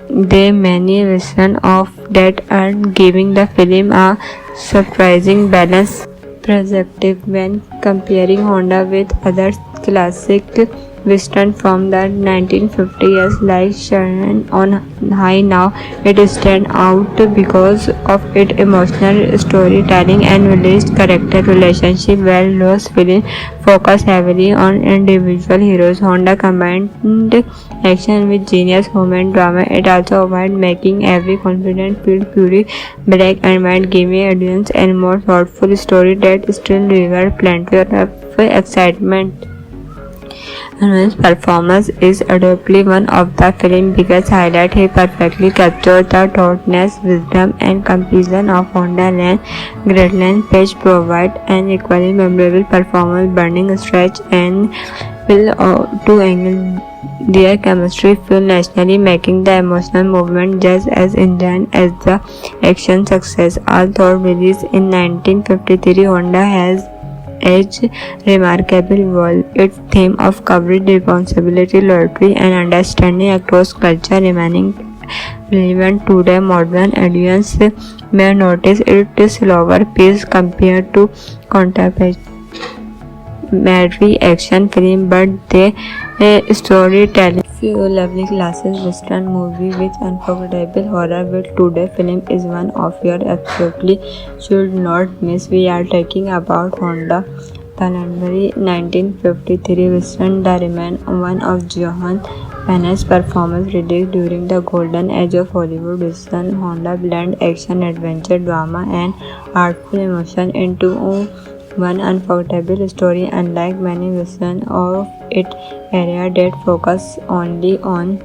they many versions of that are giving the film a surprising balance perspective. When comparing Honda with other classic western from the 1950s like Sharon on High, now it stands out because of its emotional storytelling and village character relationship. Where Lost film focus heavily on individual heroes, Honda combined action with genius human drama. It also avoids making every confident feel purely black and white, giving audience a more thoughtful story that still delivers plenty of excitement. His performance is undoubtedly one of the film's biggest highlights. He perfectly captured the thoughtfulness, wisdom, and compassion of Honda Land. Greatland Page provides an equally memorable performance, Burning Stretch and Will to Angle. Their chemistry feels nationally, making the emotional movement just as intense as the action success. Although released in 1953, Honda has aged remarkably well. Its theme of courage, responsibility, loyalty, and understanding across culture remaining relevant today. Modern audience may notice its slower pace compared to contemporary action film, but they storytelling. Few lovely classes Western movie with unforgettable horror with today film is one of your absolutely should not miss. We are talking about Honda. The legendary 1953 Western The Remain, one of Johan Penne's performance released during the golden age of Hollywood. Western Honda blend action, adventure, drama and artful emotion into one unforgettable story. Unlike many Western of its era that focus only on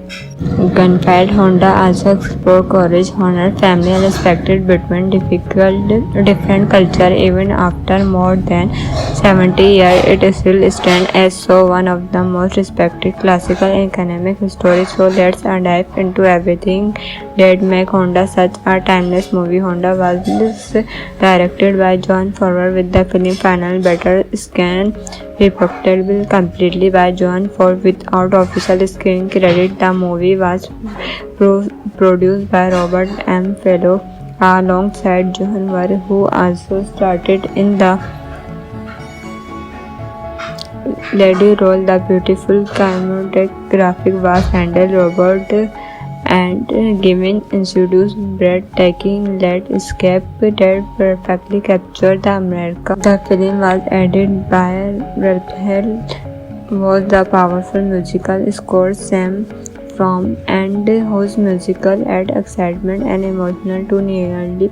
gunfight, Honda also explored courage, honor, family, and respect between different culture. Even after more than 70 years, it still stands as so one of the most respected classical economic stories. So let's dive into everything that make Honda such a timeless movie. Honda was directed by John Ford with the film Final Battle screen reported completely by John Ford without official screen credit. The movie was produced by Robert M. Fellow alongside John Ward, who also started in the lady role. The beautiful cinematographic was handled Robert and given introduced breathtaking landscape that perfectly captured the America. The film was edited by Rahel was the powerful musical score Sam from and whose musical add excitement and emotional to nearly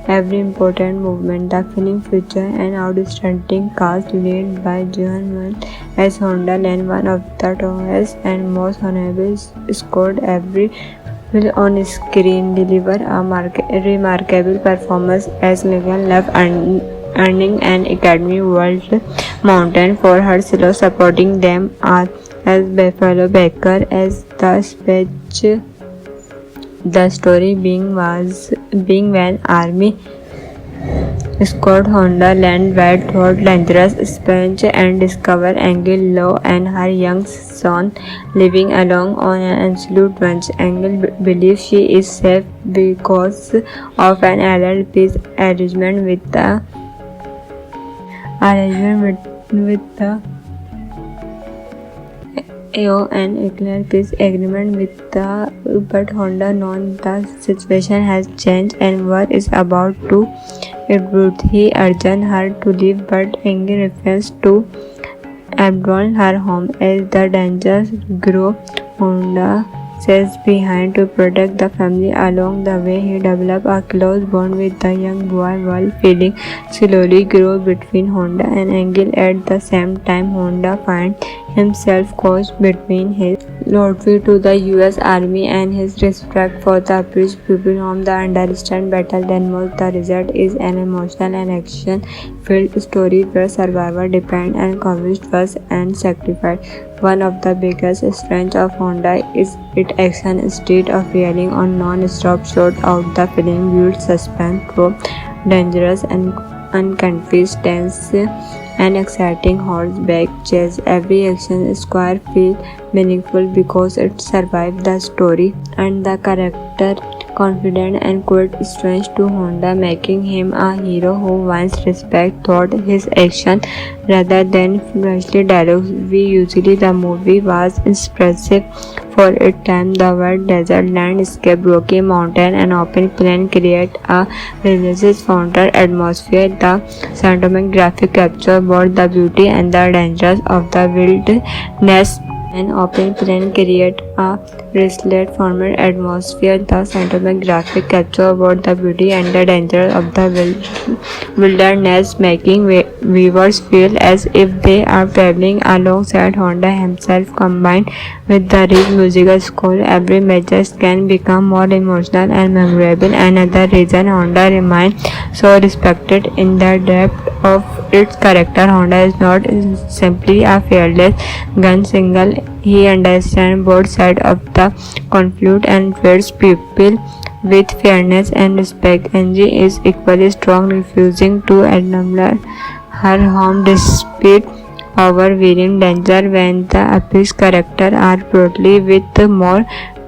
every important movement. The film featured an outstanding cast led by Joan Mann as Honda Lane, one of the tallest and most honorable scored every will on screen deliver a remarkable performance as Megan Love earning an Academy Award Mountain for her solo. Supporting them are as Buffalo Baker as the speech. The story being when Army Scott Honda land where thought dangerous Spanish and discover Angel Law and her young son living alone on an absolute ranch. Angel believes she is safe because of an allied peace arrangement with the an Eclair peace agreement with the but Honda knows the situation has changed and war is about to erupt. He urged her to leave but Angel refused to abandon her home. As the dangers grow, Honda stays behind to protect the family. Along the way, he develops a close bond with the young boy while feeling slowly grow between Honda and Angel. At the same time, Honda finds himself caught between his loyalty to the U.S. Army and his respect for the British people whom the understand better than most. The result is an emotional and action-filled story where survival depends on courage, trust, and sacrifice. One of the biggest strengths of Honda is its action. Instead of relying on non-stop shots out, the film builds suspense through dangerous and unconfused tense and exciting horseback chase. Every action square feels meaningful because it survives the story and the character confident and quite strange to Honda, making him a hero who wants respect throughout his action rather than flashy dialogues. The movie was impressive for its time. The wide desert landscape, rocky mountain, and open plain create a religious fountain atmosphere. The cinematographic capture both the beauty and the dangers of the wilderness. An open plain create a resilient format atmosphere. The cinematographic capture both the beauty and the danger of the wilderness, making viewers feel as if they are traveling alongside Honda himself. Combined with the rich musical score, every major can become more emotional and memorable. Another reason Honda remains so respected in the depth of its character. Honda is not simply a fearless gunslinger. He understands both sides of the conflict and treats people with fairness and respect. Angie is equally strong, refusing to abandon her home despite overwhelming danger. When the Api's characters are portrayed with more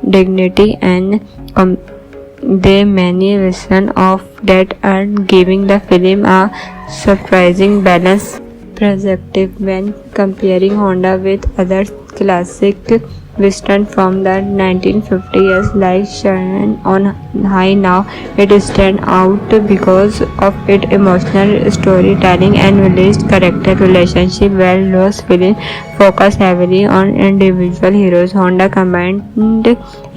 dignity and they many versions of that are giving the film a surprising balance perspective. When comparing Honda with other classic western from the 1950s like Shannon on High now. It stands out because of its emotional storytelling and village character relationship, while Lost film focus heavily on individual heroes. Honda combined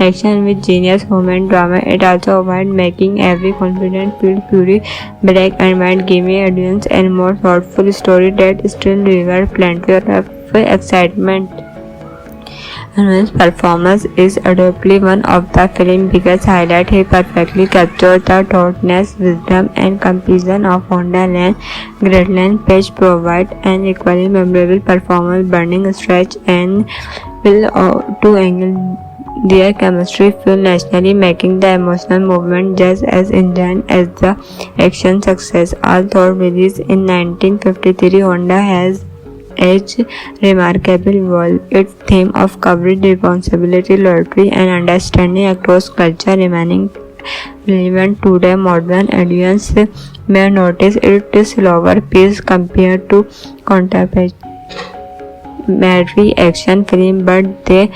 action with genius human drama. It also avoided making every confident feel pure black and white, giving audience a more thoughtful story that still delivers plenty of excitement. Anur's performance is undoubtedly one of the film's biggest highlights. He perfectly captured the thoughtfulness, wisdom, and compassion of Honda Land. Greatland Page provided an equally memorable performance, Burning Stretch and Will to angle their chemistry feel naturally, making the emotional movement just as intense as the action success. Although released in 1953, Honda has its remarkable role. Its theme of coverage, responsibility, loyalty, and understanding across culture remaining relevant today. Modern audience may notice its slower pace compared to contemporary action film, but the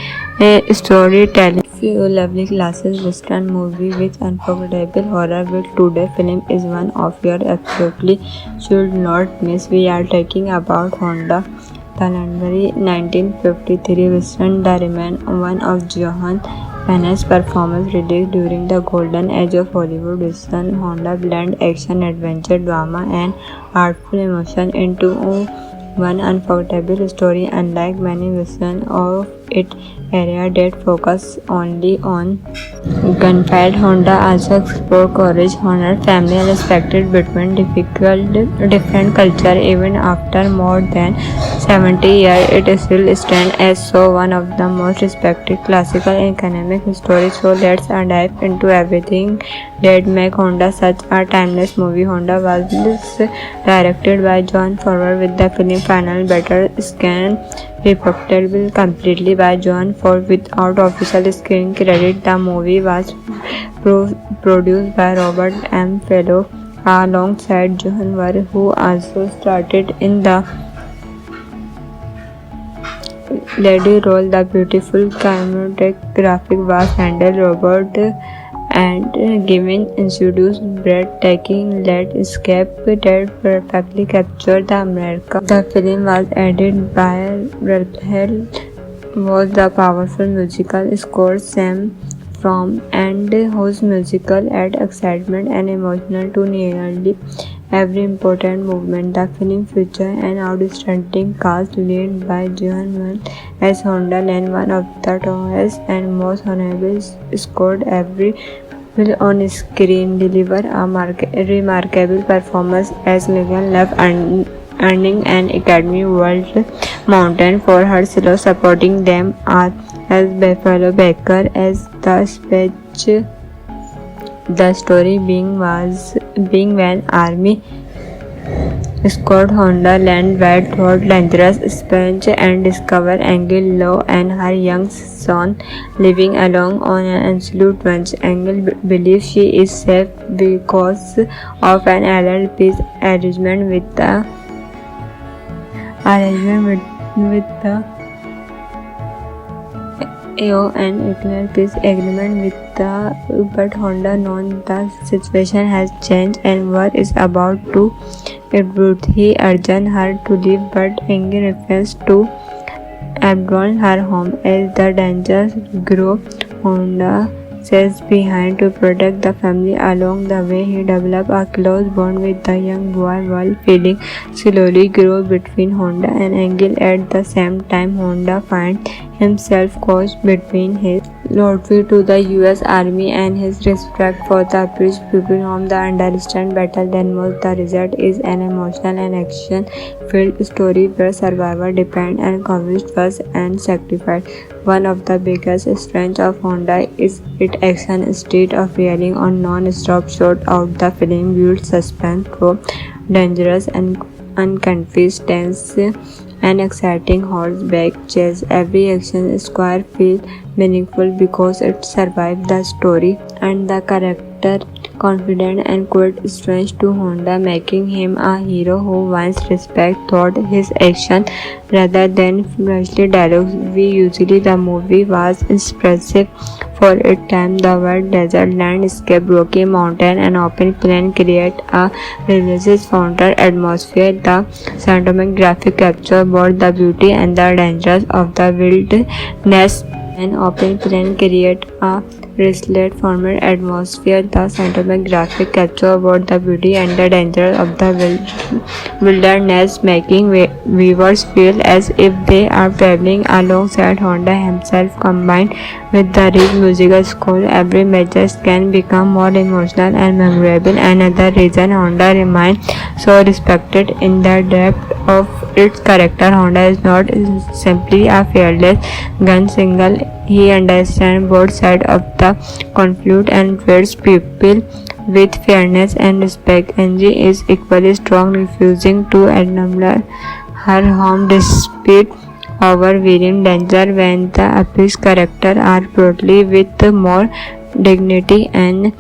storytelling few lovely classes western movie with unforgettable horror with today film is one of your absolutely should not miss. We are talking about Honda the legendary 1953 western that remains one of Johan Penne's performance released during the golden age of Hollywood. Western Honda blend action, adventure, drama, and artful emotion into one unforgettable story. Unlike many westerns of its era that focus only on gunfight, Honda also explored courage, honor, family, and respect between different cultures. Even after more than 70 years, it still stands as one of the most respected classical economic stories. So let's dive into everything that makes Honda such a timeless movie. Honda was directed by John Ford with the film final battle scan reported completely by John Ford without official screen credit. The movie was produced by Robert M. Fellow alongside John Ward, who also started in the lead role. The beautiful cinematography was handled Robert and given introduced breathtaking landscape that perfectly captured the America. The film was edited by Rahel was the powerful musical score Sam from and whose musical add excitement and emotional to nearly every important movement. The film featured an outstanding cast led by Joan Mann as Honda Land, one of the tallest and most honorable scored every will on screen deliver a remarkable performance as Megan Love earning an Academy Award Mountain for her solo. Supporting them are as Buffalo Baker as the speech. The story being when Army Scott Honda land where through dangerous Spanish and discover Angel Law and her young son living alone on an absolute ranch. Angel believes she is safe because of an adult peace arrangement with the AO and Equal peace agreement with the but Honda known the situation has changed and war is about to erupt. He urged her to leave but Angel refused to abandon her home. As the dangers grow, Honda stays behind to protect the family. Along the way, he develops a close bond with the young boy while feeling slowly grow between Honda and Angel. At the same time, Honda finds himself caught between his loyalty to the US Army and his respect for the British people whom the understand better than most. The result is an emotional and action-filled story where survival depends on courage, trust, and sacrifice. One of the biggest strengths of Honda is its action. Instead of relying on non-stop shot out, the film builds suspense through dangerous and unconfessed tense and exciting horseback chase. Every action square feels meaningful because it survives the story and the character confident and quite strange to Honda, making him a hero who wants respect through his action rather than flashy dialogues. We usually the movie was impressive for its time. The wide desert landscape, rocky mountain, and open plain create a religious frontal atmosphere. The cinematography capture both the beauty and the dangers of the wilderness. An open plain create a restless formal atmosphere. The cinematographic capture both the beauty and the danger of the wilderness, making viewers feel as if they are traveling alongside Honda himself. Combined with the rich musical score, every message can become more emotional and memorable. Another reason Honda remains so respected in the depth of its character. Honda is not simply a fearless gunslinger. He understands both sides of the conflict and treats people with fairness and respect. Angie is equally strong, refusing to acknowledge her home despite overwhelming danger. When the Apex characters are portrayed with more dignity and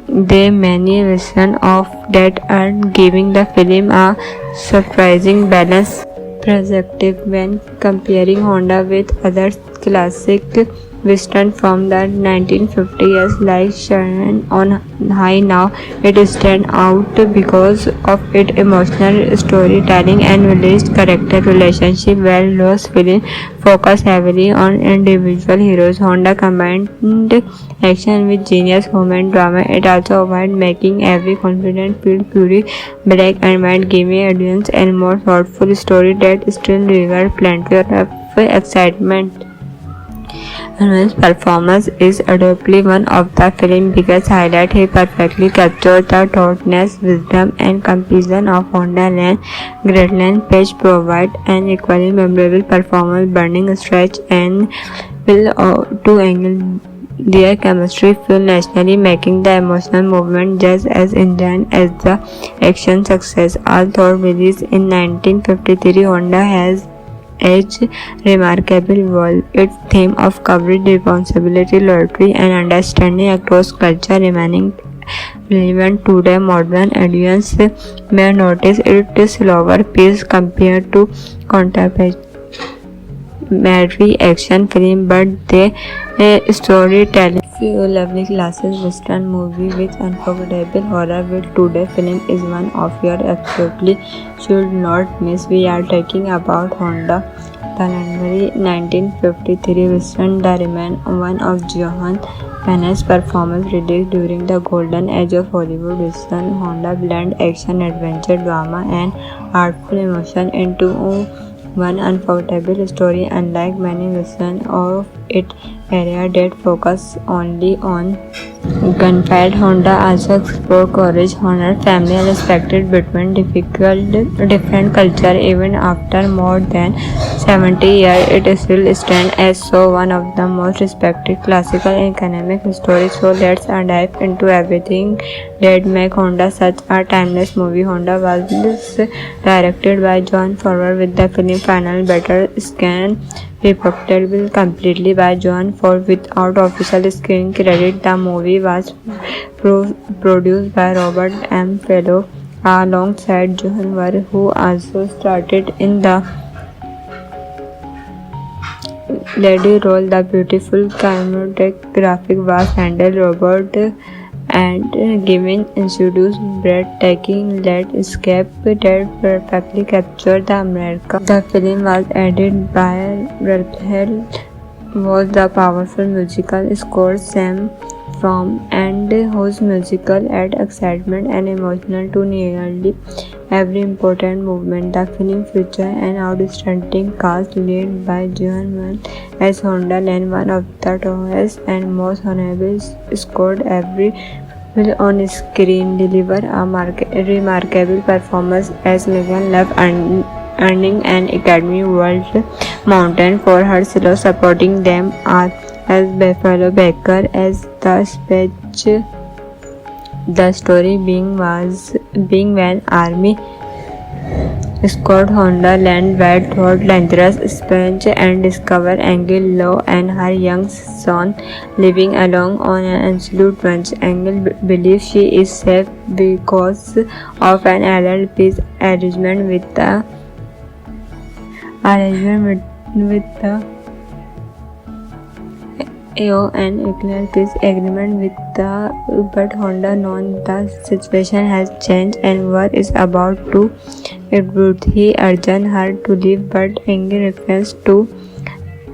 they many versions of that are giving the film a surprising balance perspective. When comparing Honda with other classic western from the 1950s like Sharon on High, now it stands out because of its emotional storytelling and village character relationship. While Lost film focus heavily on individual heroes, Honda combined action with genius human drama. It also avoids making every confident feel purely black and white, giving audience a more thoughtful story that still delivers plenty of excitement. Armin's performance is undoubtedly one of the film's biggest highlights. He perfectly captured the thoughtfulness, wisdom, and compassion of Honda Land. Greatland Page provides an equally memorable performance, Burning Stretch and Will to angle their chemistry feel nationally, making the emotional movement just as intense as the action success. Although released in 1953, Honda has edge remarkable world. Its theme of coverage, responsibility, loyalty, and understanding across culture remaining relevant today. Modern audience may notice its slower pace compared to contemporary action film, but the storytelling few lovely classes western movie with unforgettable horror with today film is one of your absolutely should not miss. We are talking about Honda the legendary 1953 western that remains one of Johan Penne's performance released during the golden age of Hollywood. Western Honda blend action, adventure, drama, and artful emotion into one unforgettable story. Unlike many westerns of its era that focus only on gunfight, Honda also explored courage, honor, family, and respect between different cultures. Even after more than 70 years, it still stands as so one of the most respected classical economic stories. So let's dive into everything that makes Honda such a timeless movie. Honda was directed by John Ford with the film Final Battle Scan reported completely by John Ford without official screen credit. The movie was produced by Robert M. Fellow alongside John Ward, who also started in the lead role. The beautiful cinematographic was handled Robert and given introduced breathtaking landscape that perfectly captured the America. The film was edited by Rahel was the powerful musical score Sam from and whose musical add excitement and emotional to nearly every important movement. The film featured an outstanding cast led by Joan Mann as Honda Land, one of the tallest and most honorable scored every will on screen deliver a remarkable performance as Megan Love earning an Academy Award Mountain for her solo. Supporting them are as Buffalo Baker as the speech. The story being when Army Scott Honda land wide through dangerous Spanish and discover Angel Law and her young son living alone on an absolute ranch. Angel believes she is safe because of an adult peace arrangement with the an nuclear peace agreement with the but Honda knows the situation has changed and war is about to explode. He urges her to leave but Angel refuses to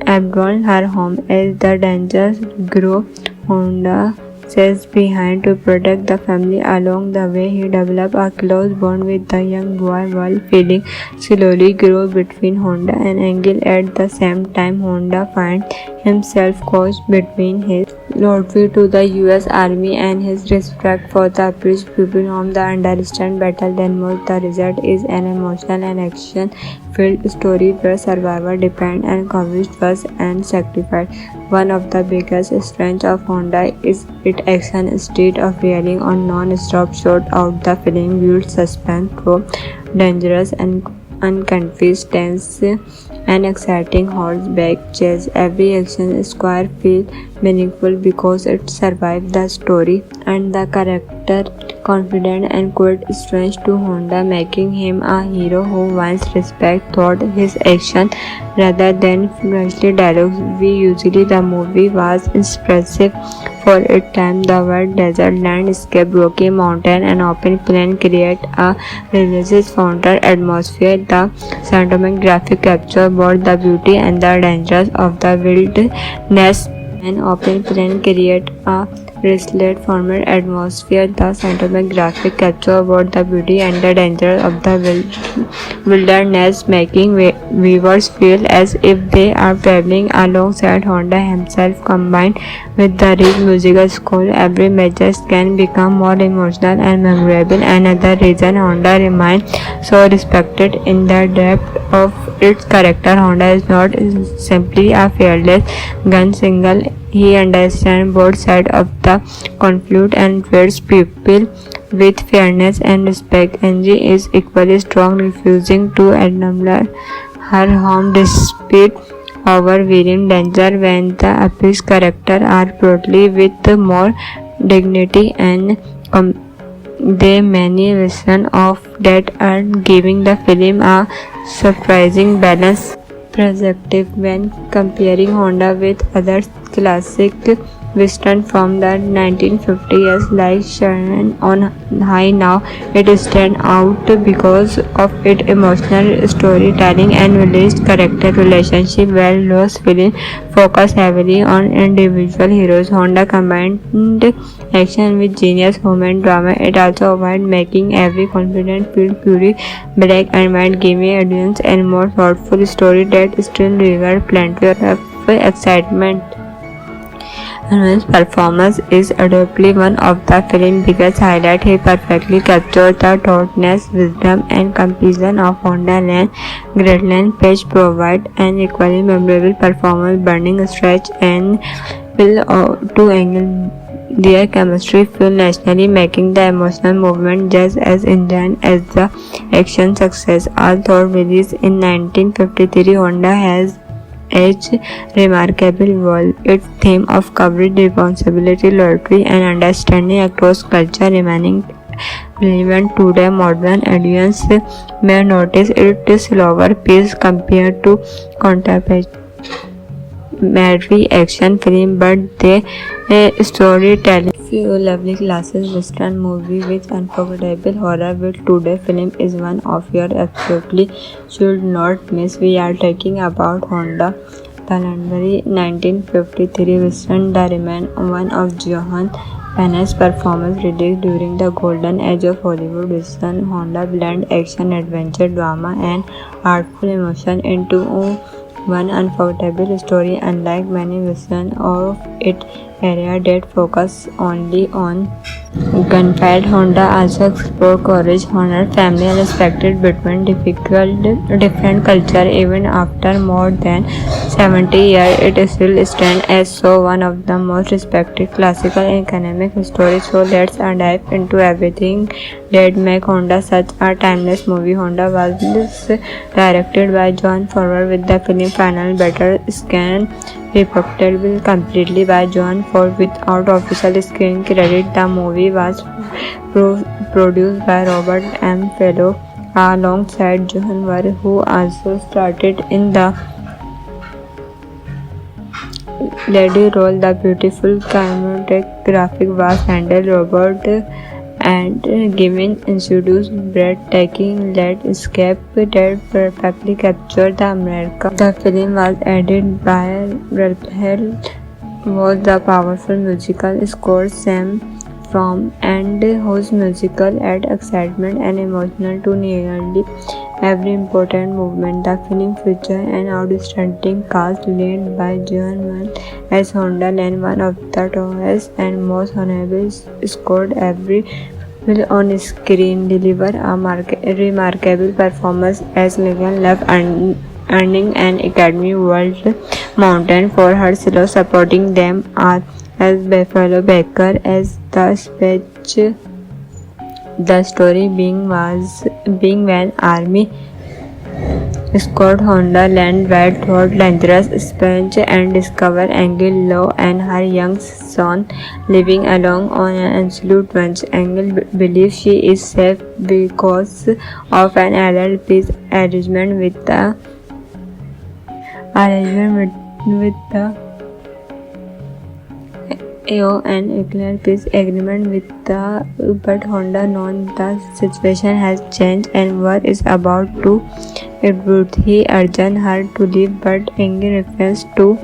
abandon her home as the dangers grow. Honda stays behind to protect the family. Along the way, he develops a close bond with the young boy while feeling slowly grow between Honda and Angel. At the same time, Honda finds himself caught between his loyalty to the US Army and his respect for the British people whom the understand better than most. The result is an emotional and action-filled story where survival depends on courage, trust, and sacrifice. One of the biggest strengths of Honda is its action instead of relying on non-stop shot out. The film builds suspense through dangerous and unconfused tense and exciting horseback chase. Every action square feels meaningful because it survives the story and the character confident and quite strange to Honda, making him a hero who wants respect throughout his action rather than flashy dialogues. Usually the movie was impressive for its time. The wide desert landscape, rocky mountain and open plain create a religious fountain atmosphere. The cinematographic capture both the beauty and the dangers of the wilderness. An open plain create a resilient format atmosphere. The cinematographic capture both the beauty and the danger of the wilderness, making viewers feel as if they are traveling alongside Honda himself. Combined with the rich musical score, every major can become more emotional and memorable. Another reason Honda remains so respected in the depth of its character. Honda is not simply a fearless gunslinger. He understands both sides of the conflict and treats people with fairness and respect. Angie is equally strong, refusing to abandon her home despite overwhelming danger. When the Apis characters are portrayed with more dignity and they many versions of that are giving the film a surprising balance perspective. When comparing Honda with other classic western from the 1950s like Shannon on High, now it stands out because of its emotional storytelling and released character relationship, while Lost film focus heavily on individual heroes. Honda combined action with genius human drama. It also avoids making every confident feel pure black and white, giving audience a more thoughtful story that still delivers plenty of excitement. His performance is undoubtedly one of the film's biggest highlights. He perfectly captured the thoughtfulness, wisdom, and compassion of Honda Land. Greatland Page provides an equally memorable performance, Burning Stretch and Will to Angel. Their chemistry feels naturally, making the emotional movement just as intense as the action success. Although released in 1953, Honda has its remarkable role. Its theme of courage, responsibility, loyalty, and understanding across culture remaining relevant today. Modern audience may notice its slower pace compared to contemporary action film, but the storytelling few lovely classes western movie with unforgettable horror with today film is one of your absolutely should not miss. We are talking about Honda the legendary 1953 western that remains one of Johan Penne's performance released during the golden age of Hollywood. Western Honda blend action, adventure, drama, and artful emotion into one unforgettable story. Unlike many versions of it, area that focus only on gunfight. Honda also explored courage, honor, family, and respect between different culture. Even after more than 70 years, it still stands as so one of the most respected classical economic stories. So let's dive into everything that make Honda such a timeless movie. Honda was directed by John Ford with the film Final Battle Scan reported completely by John Ford without official screen credit. The movie was produced by Robert M. Fellow alongside John Ward, who also started in the lead role. The beautiful cinematography was handled Robert and given introduced breathtaking landscape that perfectly captured the America. The film was edited by Rahel was the powerful musical score Sam from and whose musical add excitement and emotional to nearly every important movement. The film featured an outstanding cast led by John Wayne as Honda and one of the tallest and most honorable scored every will on screen deliver a remarkable performance as Megan Love earning an Academy Award Mountain for her solo. Supporting them are as Buffalo Baker as the speech. The story being when Army Scott Honda land where thought dangerous Spence and discover Angel Law and her young son living alone on an absolute ranch. Angel believes she is safe because of an adult peace arrangement with the AO and Eclair peace agreement with the but Honda known the situation has changed and war is about to erupt. He urged her to leave but Angel refused to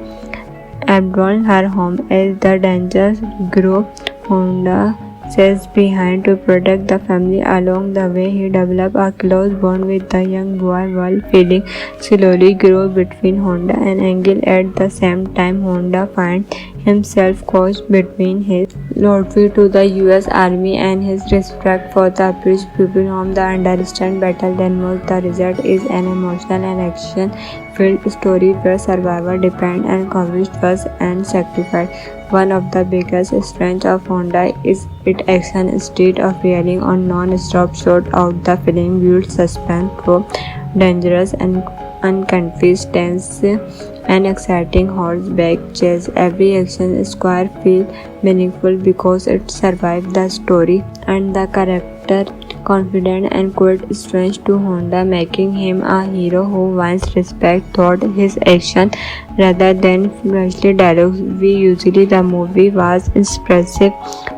abandon her home as the dangers grow. Honda stays behind to protect the family. Along the way, he develops a close bond with the young boy while feeling slowly grow between Honda and Angel. At the same time, Honda finds himself caught between his loyalty to the US Army and his respect for the British people whom the understand better than most. The result is an emotional and action-filled story where survival depends on courage, trust, and sacrifice. One of the biggest strengths of Honda is its action. Instead of relying on non-stop shot out, the film builds suspense through dangerous and unconfessed tense and exciting horseback chase. Every action square feels meaningful because it survives the story and the character confident and quite strange to Honda, making him a hero who wants respect throughout his action rather than flashly dialogues. The movie was impressive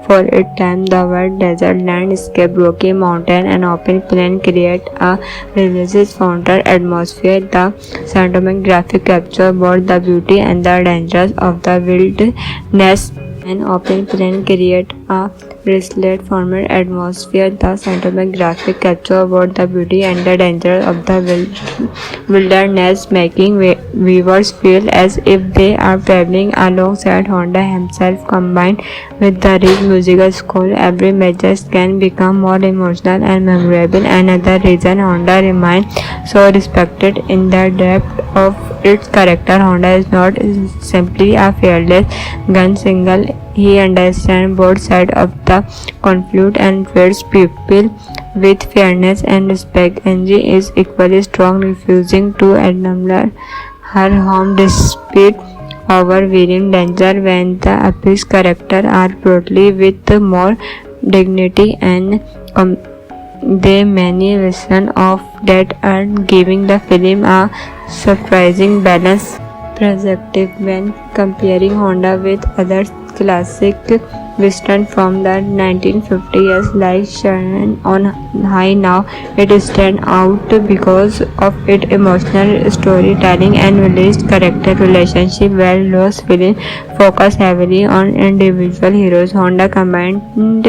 for its time. The wide desert landscape, rocky mountain, and open plain create a realistic frontier atmosphere. The cinematography capture both the beauty and the dangers of the wilderness. An open plain create a realistic former atmosphere. The cinematographic capture both the beauty and the danger of the wilderness, making viewers feel as if they are traveling alongside Honda himself. Combined with the rich musical score, every major can become more emotional and memorable. Another reason Honda remains so respected in the depth of its character. Honda is not simply a fearless gunslinger. He understands both sides of the conflict and treats people with fairness and respect. Angie is equally strong, refusing to abandon her home despite overwhelming danger. When the epic characters are portrayed with more dignity and they many lessons of that are giving the film a surprising balance perspective when comparing Honda with other classic western from the 1950s like Shannon on High. Now it stands out because of its emotional storytelling and realistic character relationship, where Lost film focus heavily on individual heroes. Honda combined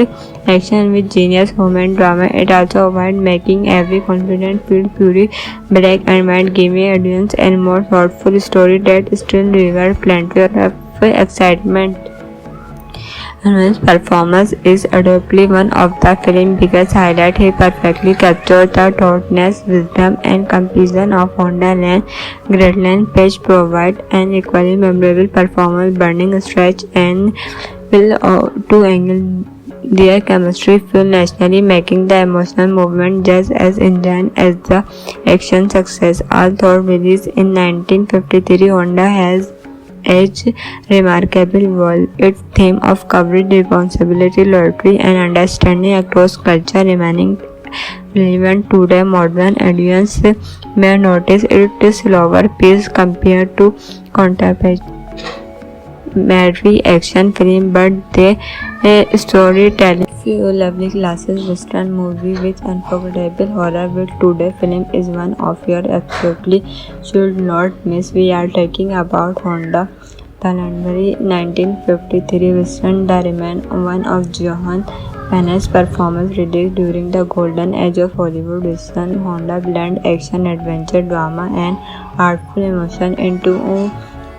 action with genius human drama. It also avoids making every confident feel purely black and white, giving audience a more thoughtful story that still delivers plenty of excitement. Hanuman's performance is adoptably one of the film's biggest highlights. He perfectly captured the thoughtfulness, wisdom, and compassion of Honda Land. Greatland Page provides an equally memorable performance, Burning Stretch and Will to angle their chemistry feel naturally, making the emotional movement just as intense as the action success. Although released in 1953, Honda has edge remarkable world. Its theme of coverage, responsibility, loyalty, and understanding across culture remaining relevant today. Modern audience may notice its slower pace compared to contemporary action film, but the storytelling few lovely classes western movie with unforgettable horror with today film is one of your absolutely should not miss. We are talking about Honda the legendary 1953 western that remains one of Johan Penne's performance released during the golden age of Hollywood. Western Honda blend action, adventure, drama, and artful emotion into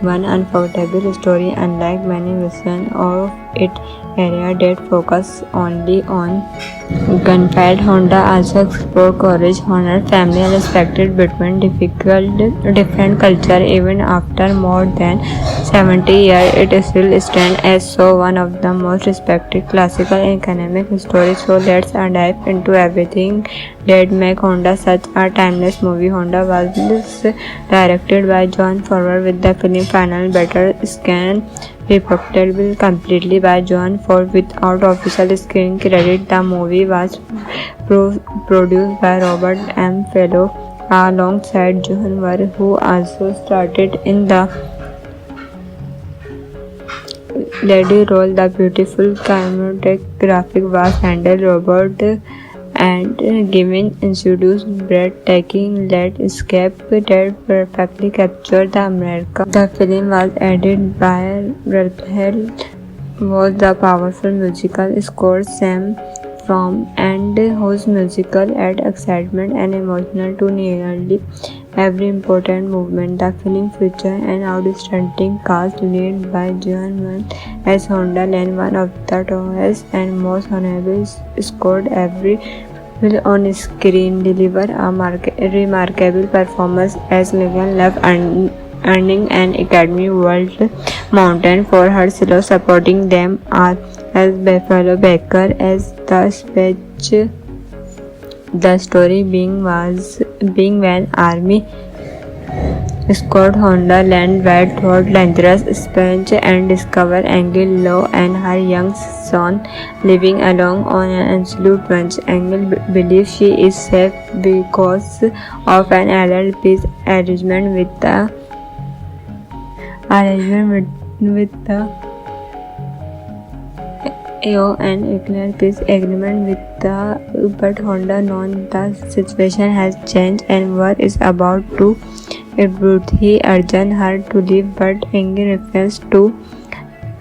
one unforgettable story. Unlike many westerns of its era that focus only on gunfight, Honda also explored courage, honor, family, and respect between different cultures. Even after more than 70 years, it still stands as so one of the most respected classical economic stories. So let's dive into everything that makes Honda such a timeless movie. Honda was directed by John Ford with the film final better scan reported completely by John Ford without official screen credit. The movie was produced by Robert M. Fellow alongside John Ward, who also started in the lady role. The beautiful cinematographic was handled Robert and given introduced breathtaking landscape that perfectly captured the America. The film was edited by Rahel was the powerful musical score Sam from and whose musical add excitement and emotional to nearly every important movement. The film featured an outstanding cast led by John Wayne as Honda Land, one of the tallest and most honorable scored every will on screen deliver a remarkable performance as Megan Love earning an Academy Award Mountain for her solo. Supporting them are as Buffalo Baker as the speech. The story being when Army Scott Honda land where thought dangerous Spence and discover Angel Law and her young son living alone on an absolute ranch. Angel believes she is safe because of an allied peace arrangement with the AO and Eckler peace agreement with the but Honda known the situation has changed and war is about to erupt. He urged her to leave but Angel refused to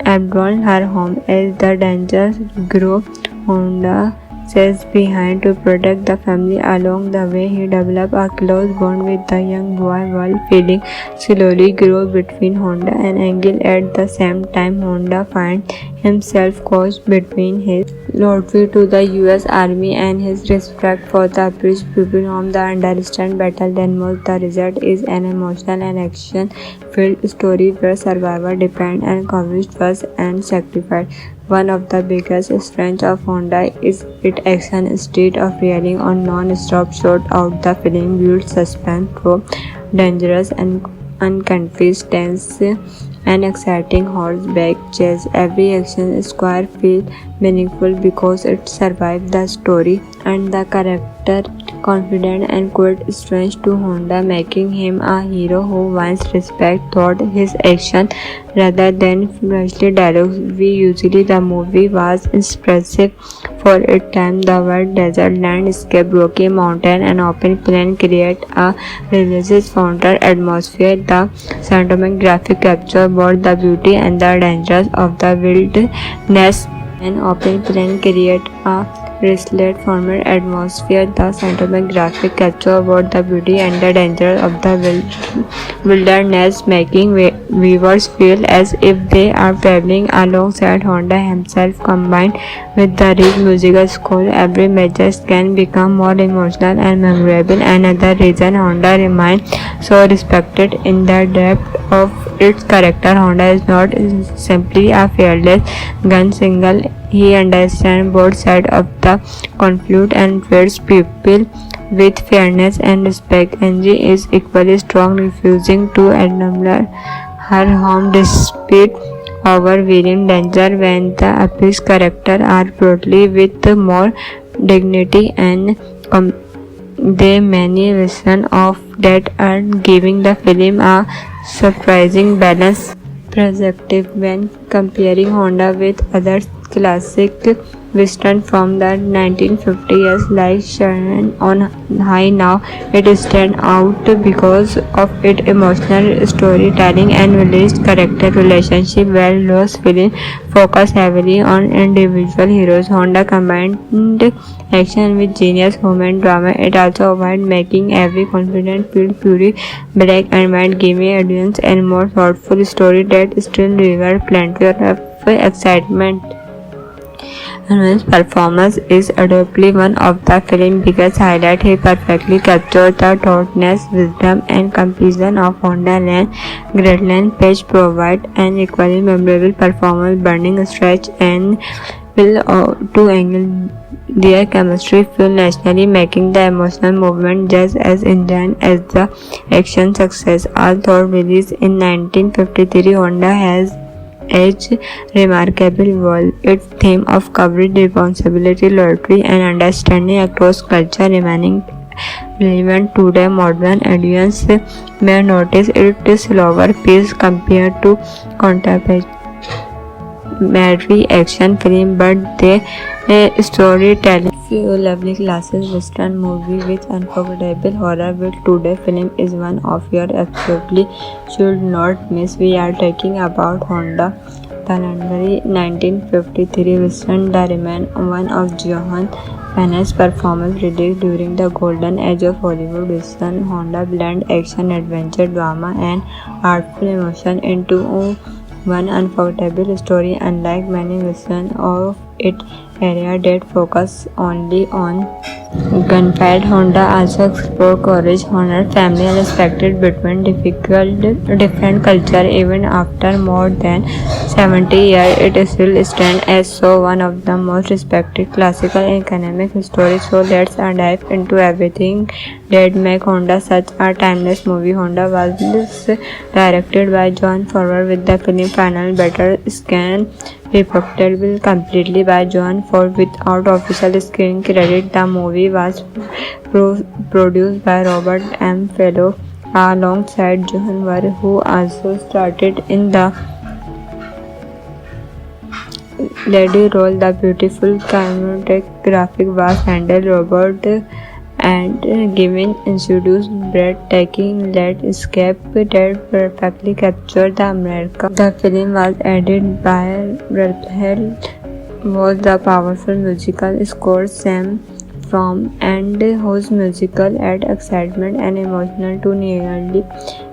abandon her home as the dangers grow. Honda stays behind to protect the family. Along the way, he developed a close bond with the young boy while feeling slowly grow between Honda and Angel. At the same time, Honda finds himself caught between his loyalty to the U.S. Army and his respect for the British people whom the understand better than most. The result is an emotional and action-filled story where survival depends on courage, trust, and sacrifice. One of the biggest strengths of Honda is its action. Instead of relying on non-stop shot out, the film builds suspense through dangerous and unconfessed tense and exciting horseback chase. Every action square feels meaningful because it survives the story and the character confident and quite strange to Honda, making him a hero who wins respect through his action rather than flashy dialogues. The movie was impressive for its time. The wide desert landscape, rocky mountain, and open plain create a religious fountain atmosphere. The cinematographic capture both the beauty and the dangers of the wilderness. An open plain create a Wristlet former atmosphere. The cinematographic capture both the beauty and the danger of the wilderness, making viewers feel as if they are traveling alongside Honda himself. Combined with the rich musical score, every major can become more emotional and memorable. Another reason Honda remains so respected in the depth of its character. Honda is not simply a fearless gunslinger. He understands both sides of the conflict and treats people with fairness and respect. Angie is equally strong, refusing to abandon her home despite overwhelming danger. When the Apis characters are portrayed with more dignity and they many versions of that are giving the film a surprising balance perspective when comparing Honda with other classic western from the 1950s like Sharon on High. Now it stands out because of its emotional storytelling and released character relationship, while Lost film focus heavily on individual heroes. Honda combined action with genius human drama. It also avoided making every confident feel fury black and white, giving audience a more thoughtful story that still delivers plenty of excitement. Anur's performance is undoubtedly one of the film's biggest highlights. He perfectly captured the thoughtfulness, wisdom, and compassion of Honda Land. Greatland Page provided an equally memorable performance, Burning Stretch and Will to angle their chemistry feel naturally, making the emotional movement just as intense as the action success. Although released in 1953, Honda has aged remarkably well. Its theme of courage, responsibility, loyalty, and understanding across culture remaining relevant today. Modern audience may notice its slower pace compared to contemporary action film, but the storytelling few lovely classes western movie with unforgettable horror with today film is one of your absolutely should not miss. We are talking about Honda the legendary 1953 western that remains one of Johan finest performances released during the golden age of Hollywood western. Honda blend action, adventure, drama, and artful emotion into one unforgettable story. Unlike many westerns of its era that focus only on gunfight, Honda also explored courage, honor, family, and respect between different cultures. Even after more than 70 years, it still stands as so one of the most respected classical economic stories. So let's dive into everything that makes Honda such a timeless movie. Honda was directed by John Ford with the film Final Battle Scan reported completely by John Ford without official screen credit. The movie was produced by Robert M. Fellow alongside John Ward, who also started in the lead role. The beautiful cinematographic was handled Robert and giving introduced breathtaking landscape that perfectly captured the America. The film was edited by Rahel was the powerful musical score Sam from and whose musical add excitement and emotional to nearly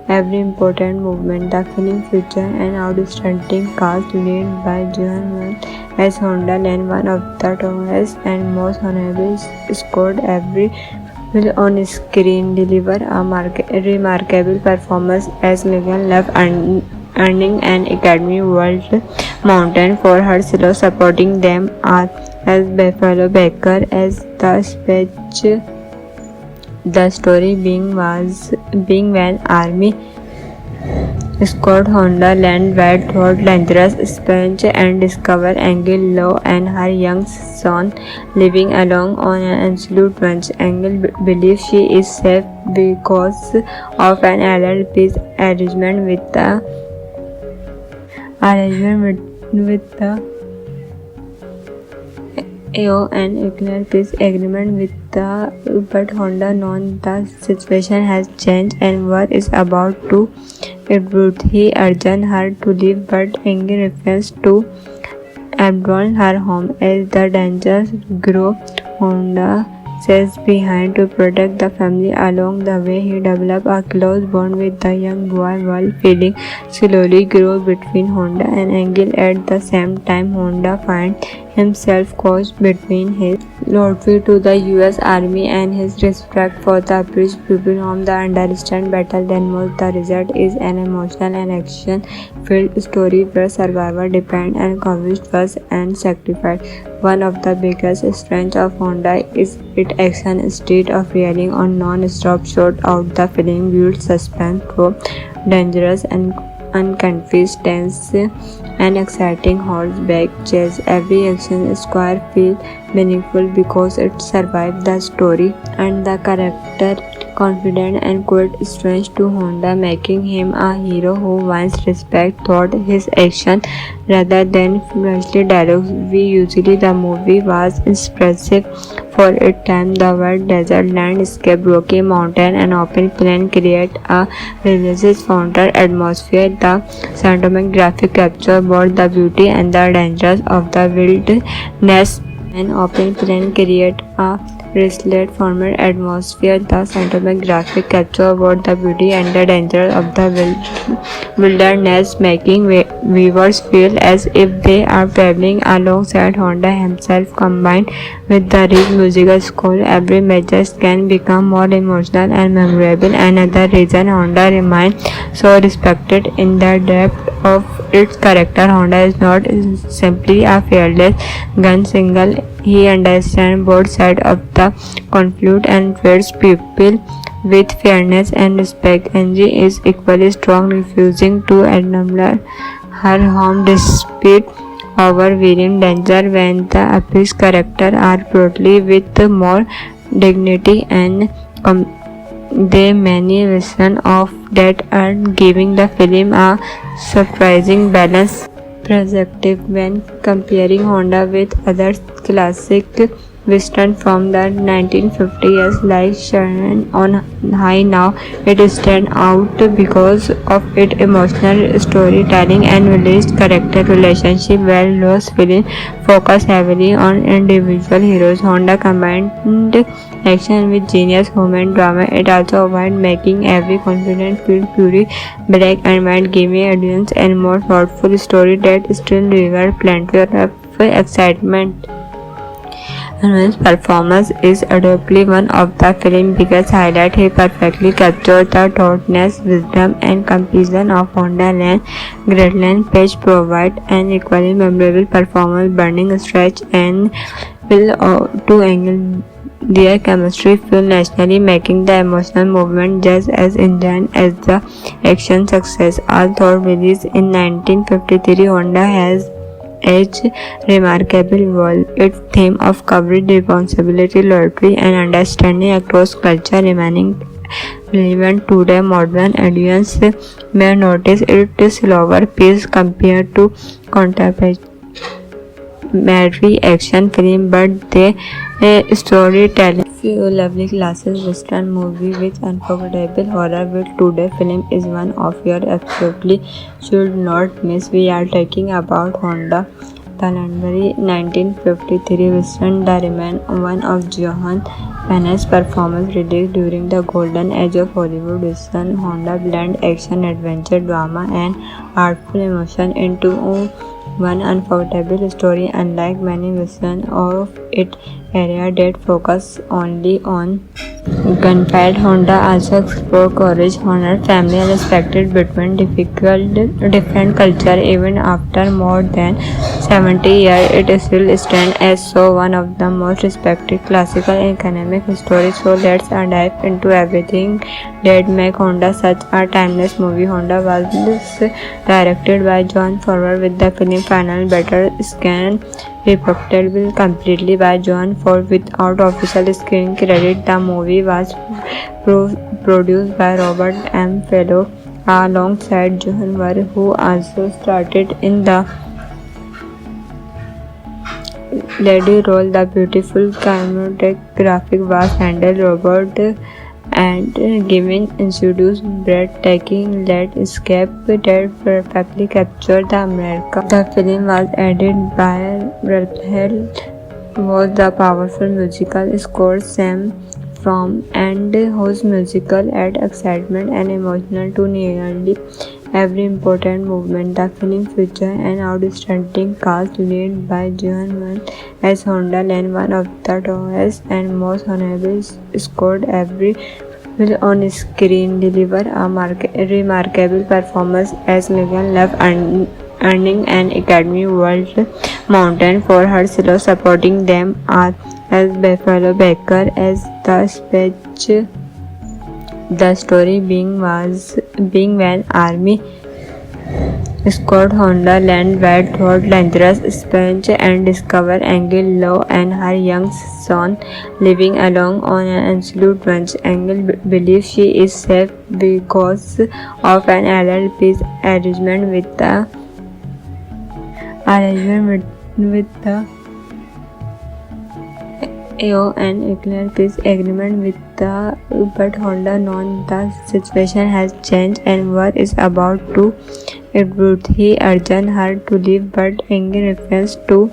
every important movement. The film featured an outstanding cast led by Joan Ward as Honda Land, one of the tallest and most honorable scored every will on screen deliver a remarkable performance as Megan Love earning an Academy Award Mountain for her solo. Supporting them are as Buffalo Baker as the speech. The story being when Army Scott Honda land where thought dangerous Spanish and discover Angel Law and her young son living alone on an absolute ranch. Angel believes she is safe because of an adult peace arrangement with the AO and nuclear peace agreement with the but Honda knows the situation has changed and war is about to erupt. He urged her to leave but Angel refused to abandon her home. As the dangers grow, Honda stays behind to protect the family. Along the way, he develops a close bond with the young boy while feeling slowly grow between Honda and Engel. At the same time, Honda finds himself caught between his loyalty to the US Army and his respect for the British people whom the understand better than most. The result is an emotional and action-filled story where survival depends on courage, trust, and sacrifice. One of the biggest strengths of Honda is its action. Instead of relying on non-stop shot out, the film builds suspense through dangerous and unconfessed, tense, and exciting horseback chase. Every action square feels meaningful because it survives the story and the character confident and quite strange to Honda, making him a hero who wins respect through his action rather than flashy dialogues. The movie was impressive for its time. The wide desert landscape, rocky mountain, and open plain create a realistic frontier atmosphere. The cinematographic capture both the beauty and the dangers of the wilderness. An open plain create a realistic former atmosphere. The cinematographic capture both the beauty and the danger of the wilderness, making viewers feel as if they are traveling alongside Honda himself. Combined with the rich musical score, every major can become more emotional and memorable. Another reason Honda remains so respected in the depth of its character. Honda is not simply a fearless gunslinger. He understands both sides of the conflict and treats people with fairness and respect. Angie is equally strong, refusing to acknowledge her home despite overwhelming danger. When the Api's characters are portrayed with more dignity and they many versions of that are giving the film a surprising balance perspective. When comparing Honda with other classic western from the 1950s like Shannon on High, now it stands out because of its emotional storytelling and village character relationship, where Lost film focus heavily on individual heroes. Honda combined action with genius human drama. It also avoids making every confident feel pure black and white, giving audience a more thoughtful story that still delivers plenty of excitement. His performance is undoubtedly one of the film's biggest highlights. He perfectly captured the thoughtfulness, wisdom, and compassion of Honda Land. Greatland Page provides an equally memorable performance, Burning Stretch and Will to Engel. Their chemistry feels naturally, making the emotional movement just as intense as the action success. Although released in 1953, Honda has aged remarkably well. Its theme of courage, responsibility, loyalty, and understanding across culture remaining relevant today. Modern audiences may notice its slower pace compared to contemporary action film, but the storytelling few lovely classic western movie with unforgettable horror with today film is one of your absolutely should not miss. We are talking about Honda. The legendary 1953 western that remains one of Johan Penne's performances released during the golden age of Hollywood. Western Honda blend action, adventure, drama, and artful emotion into one unforgettable story. Unlike many westerns of its era that focus only on gunfight, Honda also explored courage, honor, family, and respect between different cultures. Even after more than 70 years, it still stands as so one of the most respected classical economic stories. So let's dive into everything that makes Honda such a timeless movie. Honda was directed by John Ford with the film final better scan reported completely by John Ford without official screen credit. The movie was produced by Robert M. Fellow alongside John Ward, who also started in the lead role. The beautiful cinematographic was handled Robert and giving introduced breathtaking landscape that perfectly captured the America. The film was edited by Raphael was the powerful musical score Sam from and whose musical add excitement and emotional to nearly every important movement. The film featured an outstanding cast led by Johan Mann as Honda Land, one of the tallest and most honorable scored every will on screen deliver a remarkable performance as Megan Love earning an Academy Award Mountain for her solo. Supporting them are as Buffalo Baker as the speech. The story being when Army Scott Honda land where thought dangerous Spence and discover Angel Law and her young son living alone on an absolute ranch. Angel believes she is safe because of an adult peace arrangement with the an nuclear peace agreement with the but Honda knows the situation has changed and war is about to explode. He urges her to leave but Angel refuses to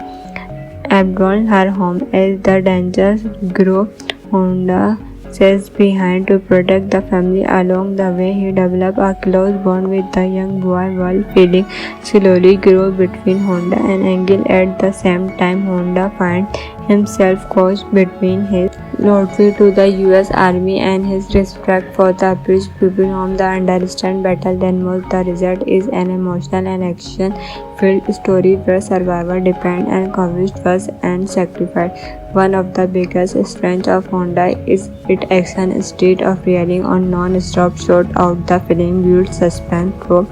abandon her home as the dangers grow. Honda stays behind to protect the family. Along the way, he develops a close bond with the young boy while feeling slowly grow between Honda and Angel. At the same time, Honda finds himself caught between his loyalty to the US Army and his respect for the British people whom the understand better than most. The result is an emotional and action-filled story where survival depends on courage, trust, and sacrifice. One of the biggest strengths of Honda is its action. Instead of relying on non-stop shot out, the film builds suspense through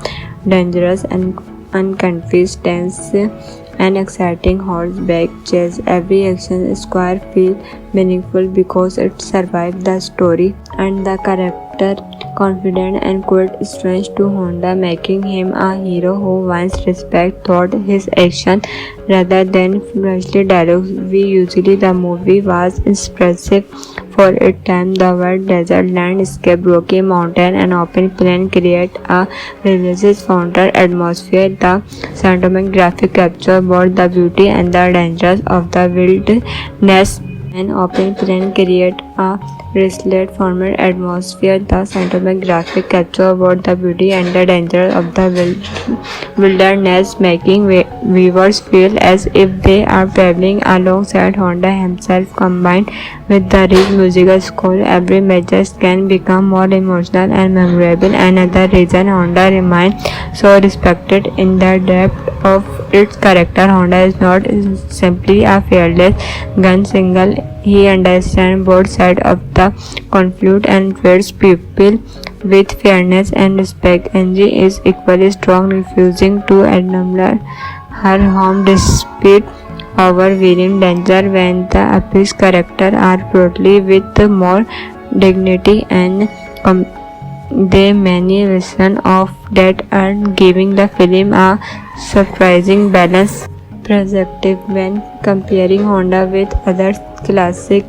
dangerous and unconfused tense and exciting horseback chase. Every action square feels meaningful because it survives the story and the character confident and quite strange to Honda, making him a hero who wants respect throughout his action rather than flashy dialogues. The movie was impressive for its time. The wide desert landscape, rocky mountain, and open plain create a religious fountain atmosphere. The cinematography capture both the beauty and the dangers of the wilderness. An open plain create a resilient format atmosphere. The cinematographic capture both the beauty and the danger of the wilderness, making viewers feel as if they are traveling alongside Honda himself. Combined with the rich musical score, every major can become more emotional and memorable. Another reason Honda remains so respected in the depth of its character. Honda is not simply a fearless gunslinger. He understands both sides of the conflict and treats people with fairness and respect. Angie is equally strong, refusing to abandon her home despite overwhelming danger. When the Api's characters are portrayed with more dignity and they many lessons of that and giving the film a surprising balance perspective when comparing Honda with other classic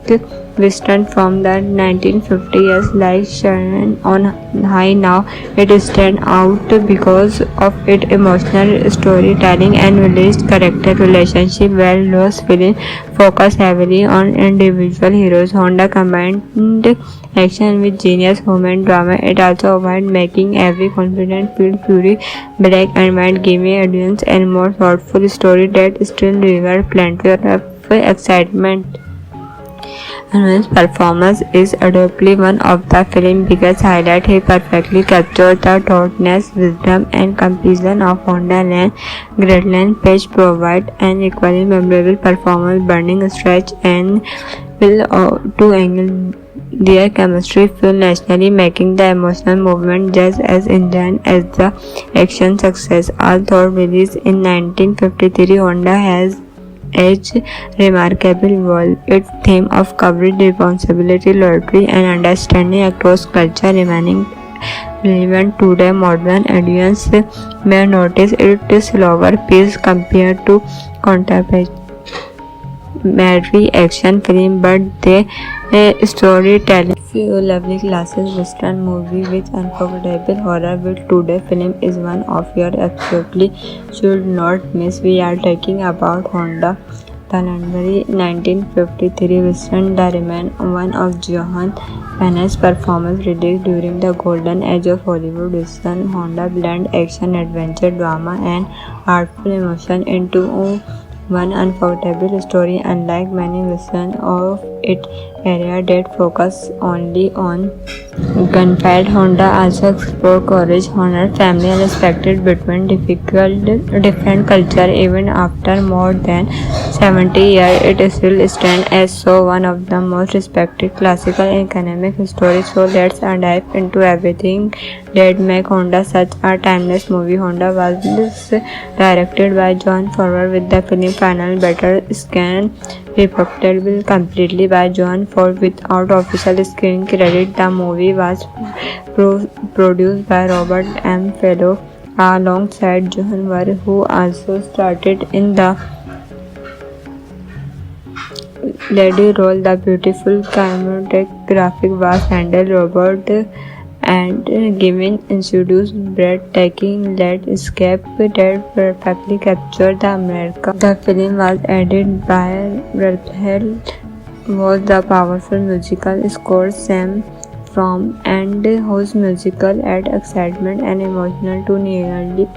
western from the 1950s like Shannon on High. Now it stands out because of its emotional storytelling and released character relationship, where Lost film focus heavily on individual heroes. Honda combined action with genius human drama. It also avoids making every confident feel fury, black and white, giving audience a more thoughtful story that still delivers plenty of excitement. Anw's performance is undoubtedly one of the film's biggest highlights. He perfectly captured the thoughtfulness, wisdom, and compassion of Honda Land. Greatland Page provides an equally memorable performance, Burning Stretch and Will to Angle. Their chemistry feels naturally, making the emotional movement just as intense as the action success. Although released in 1953, Honda has its remarkable role. Its theme of courage, responsibility, loyalty, and understanding across culture remaining relevant today. Modern audience may notice its slower pace compared to contemporary action film, but the storytelling few lovely classes western movie with unforgettable horror with today film is one of your absolutely should not miss. We are talking about Honda January 1953, Western remained one of Johan Penne's performances released during the golden age of Hollywood. Western Honda blended action, adventure, drama, and artful emotion into one unforgettable story. Unlike many westerns of its era that focus only on gunfight, Honda also explored courage, honor, family, and respect between different cultures. Even after more than 70 years, it still stands as one of the most respected classical economic stories. So let's dive into everything that makes Honda such a timeless movie. Honda was directed by John Ford, with the film Final Battle responsible completely by John Ford without official screen credit. The movie was produced by Robert M. Fellow alongside John Ward, who also started in the lead role. The beautiful cinematography was handled Robert and given introduced breathtaking landscape that perfectly captured the America. The film was edited by Rahel was the powerful musical score Sam from and whose musical add excitement and emotional to nearly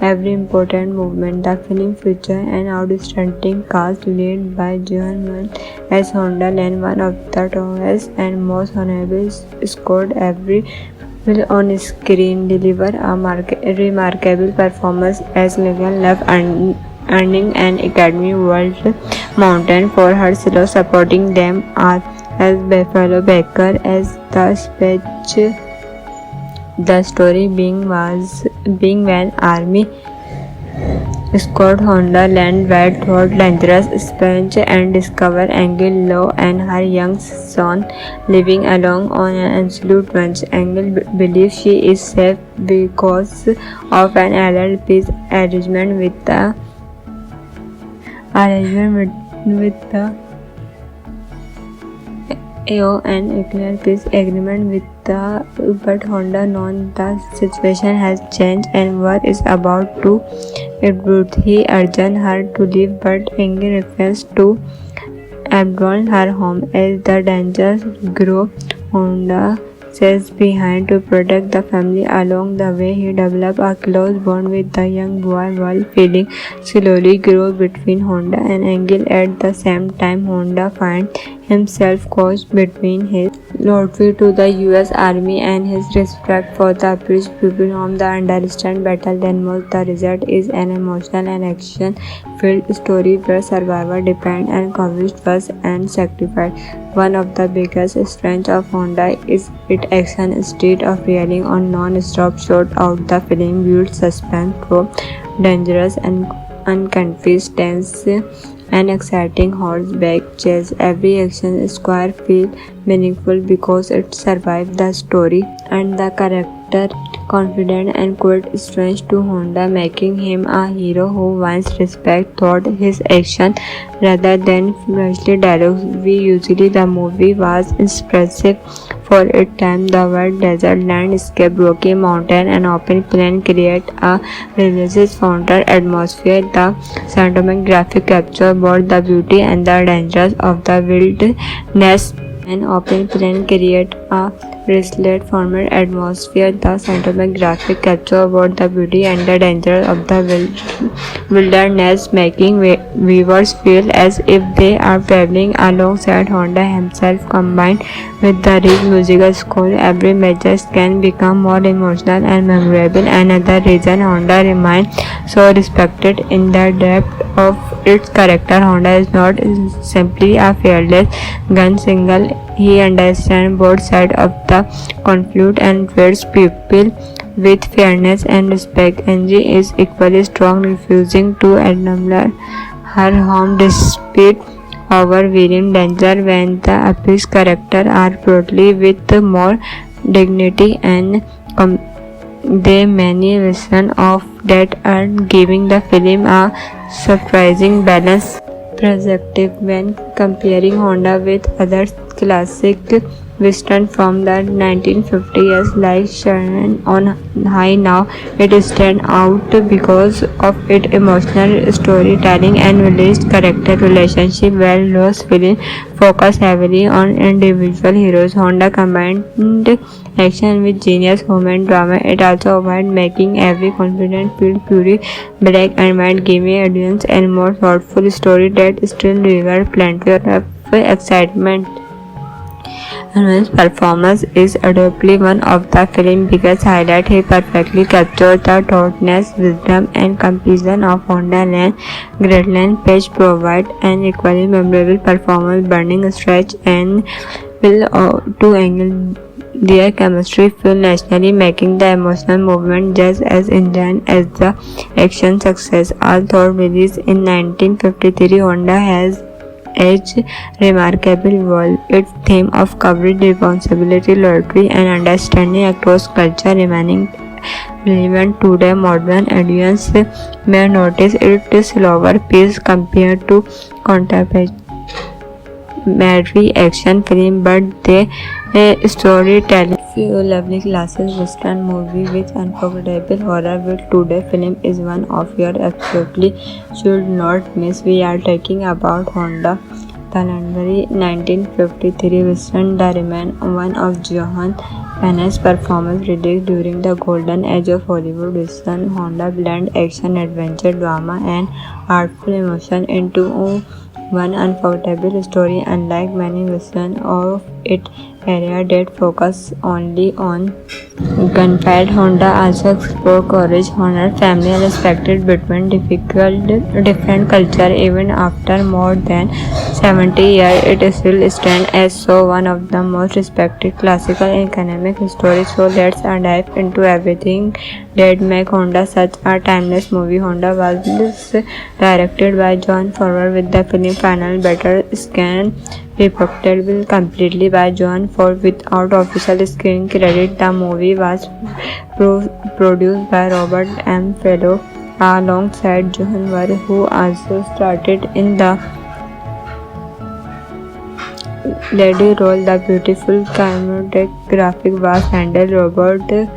every important movement. The film featured an outstanding cast led by John Wayne as Honda Lane, one of the tallest and most honorable scored every on screen, deliver a remarkable performance as Megan Love, earning an Academy Award Mountain for her solo. Supporting them are as Buffalo Baker as the speech. The story being when Army Scott Honda land where thought dangerous Spanish and discover Angel Law and her young son living alone on an absolute ranch. Angel believes she is safe because of an adult peace arrangement with the AO and nuclear peace agreement with the but Honda knows the situation has changed and war is about to erupt. He urges her to leave, but Angel refuses to abandon her home. As the dangers grow, Honda stays behind to protect the family. Along the way, he develops a close bond with the young boy, while feeling slowly grow between Honda and Angel. At the same time, Honda finds himself caught between his loyalty to the U.S. Army and his respect for the British people whom the understand better than most. The result is an emotional and action-filled story where survival depends on courage, trust, and sacrifice. One of the biggest strengths of Honda is its action. Instead of relying on non-stop shot out, the film builds suspense through dangerous and unconfessed tense and exciting horseback chase. Every action square feels meaningful because it survives the story and the character confident and quite strange to Honda, making him a hero who wins respect through his action rather than flashy dialogues. The movie was impressive for its time. The wide desert landscape, rocky mountain, and open plain create a realistic frontier atmosphere. The cinematography capture both the beauty and the dangers of the wilderness. An open plain create a realistic former atmosphere. The cinematographic capture both the beauty and the danger of the wilderness, making viewers feel as if they are traveling alongside Honda himself. Combined with the rich musical score, every major can become more emotional and memorable. Another reason Honda remains so respected in the depth of its character. Honda is not simply a fearless gunslinger. He understands both sides of the conflict and treats people with fairness and respect. Angie is equally strong, refusing to abandon her home despite overwhelming danger. When the Api's characters are portrayed with more dignity and they many versions of that are giving the film a surprising balance perspective. When comparing Honda with other classic western from the 1950s like Shannon on High now. It stands out because of its emotional storytelling and village character relationship, while Lost film focus heavily on individual heroes. Honda combined action with genius human drama. It also avoided making every confident feel pure black and white, giving audience a more thoughtful story that still delivers plenty of excitement. Anur's performance is adoptably one of the film's biggest highlights. He perfectly captured the thoughtfulness, wisdom, and compassion of Honda Lane. Greatland Page provided an equally memorable performance, Burning Stretch and Will to angle their chemistry feel nationally, making the emotional movement just as intense as the action success. Although released in 1953, Honda has edge remarkable world. Its theme of coverage, responsibility, loyalty, and understanding across culture remaining relevant today. Modern audience may notice its slower pace compared to contemporary action film, but the storytelling few lovely classic western movie with unforgettable horror with today film is one of your absolutely should not miss. We are talking about Honda the legendary 1953 western The Remain, one of Johan Penne's performance released during the golden age of Hollywood western. Honda blend action, adventure, drama, and artful emotion into one unforgettable story. Unlike many westerns of its era that focus only on gunfight, Honda also explored courage, honor, family, and respect between different cultures. Even after more than 70 years, it still stands as so one of the most respected classical economic stories. So let's dive into everything that makes Honda such a timeless movie. Honda was directed by John Ford with the film Final Battle reported completely by John Ford without official screen credit. The movie was produced by Robert M. Fellow alongside John Ward, who also started in the lady role. The beautiful cinematographic was handled Robert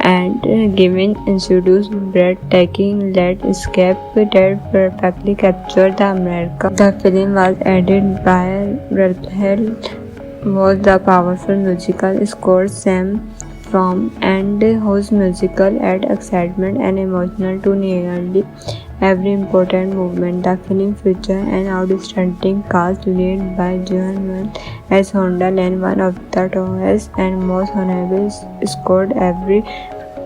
and giving introduced breathtaking landscape that perfectly captured the America. The film was edited by Rahel was the powerful musical score Sam from and whose musical add excitement and emotional to nearly every important movement. The film featured an outstanding cast led by Joan Mann as Honda Lane, one of the tallest and most honorable scored every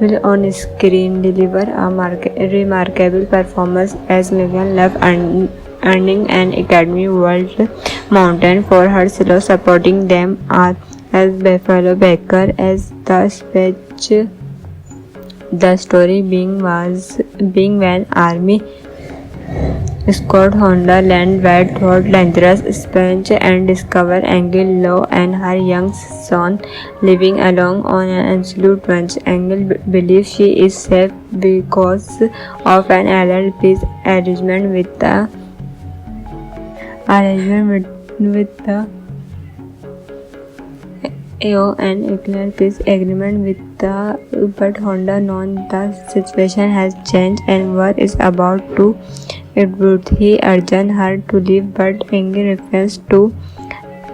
will on screen, deliver a remarkable performance as Megan Love earning an Academy Award Mountain for her solo. Supporting them are as Buffalo Baker as the speech. The story being when Army Scott Honda land where thought dangerous Spence and discover Angel Law and her young son living alone on an absolute ranch. Angel believes she is safe because of an allied peace arrangement with the an nuclear peace agreement with the but Honda knows the situation has changed and war is about to erupt. He urges her to leave, but Angel refuses to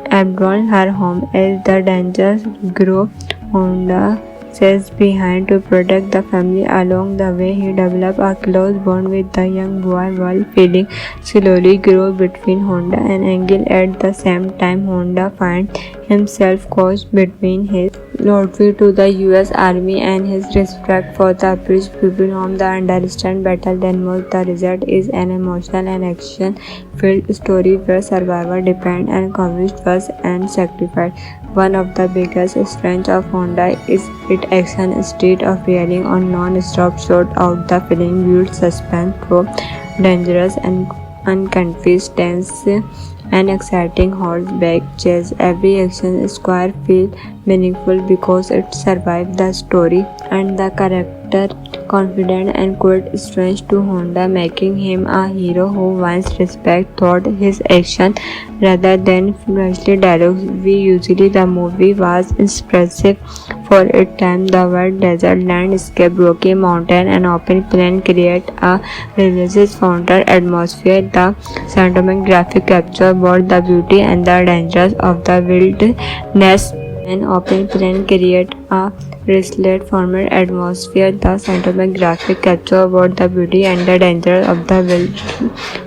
abandon her home as the dangers grow. Honda stays behind to protect the family. Along the way, he develops a close bond with the young boy while feeling slowly grow between Honda and Angel. At the same time, Honda finds himself caught between his loyalty to the U.S. Army and his respect for the British people whom the understand better than most. The result is an emotional and action-filled story where survival depends on courage, trust, and sacrifice. One of the biggest strengths of Honda is its action instead of relying on non-stop shot out. The film builds suspense through dangerous and unconfused tense and exciting horseback chase. Every action square feels meaningful because it survives the story and the character character confident and quite strange to Honda, making him a hero who wants respect throughout his action rather than flashy dialogues. The movie was impressive for its time. The wide desert landscape, rocky mountain, and open plain create a religious fountain atmosphere. The cinematography capture both the beauty and the dangers of the wilderness. An open plain create a resilient format atmosphere. The cinematographic capture both the beauty and the danger of the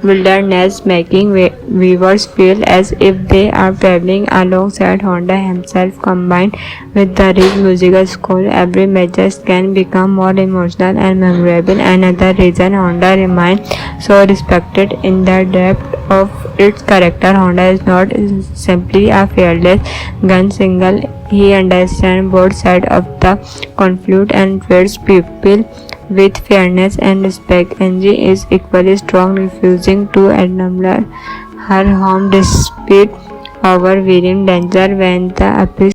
wilderness, making viewers feel as if they are traveling alongside Honda himself. Combined with the rich musical score, every major can become more emotional and memorable. Another reason Honda remains so respected in the depth of its character. Honda is not simply a fearless gunslinger. He understands both sides of the conflict and treats people with fairness and respect. Angie is equally strong, refusing to abandon her home despite overwhelming danger. When the episode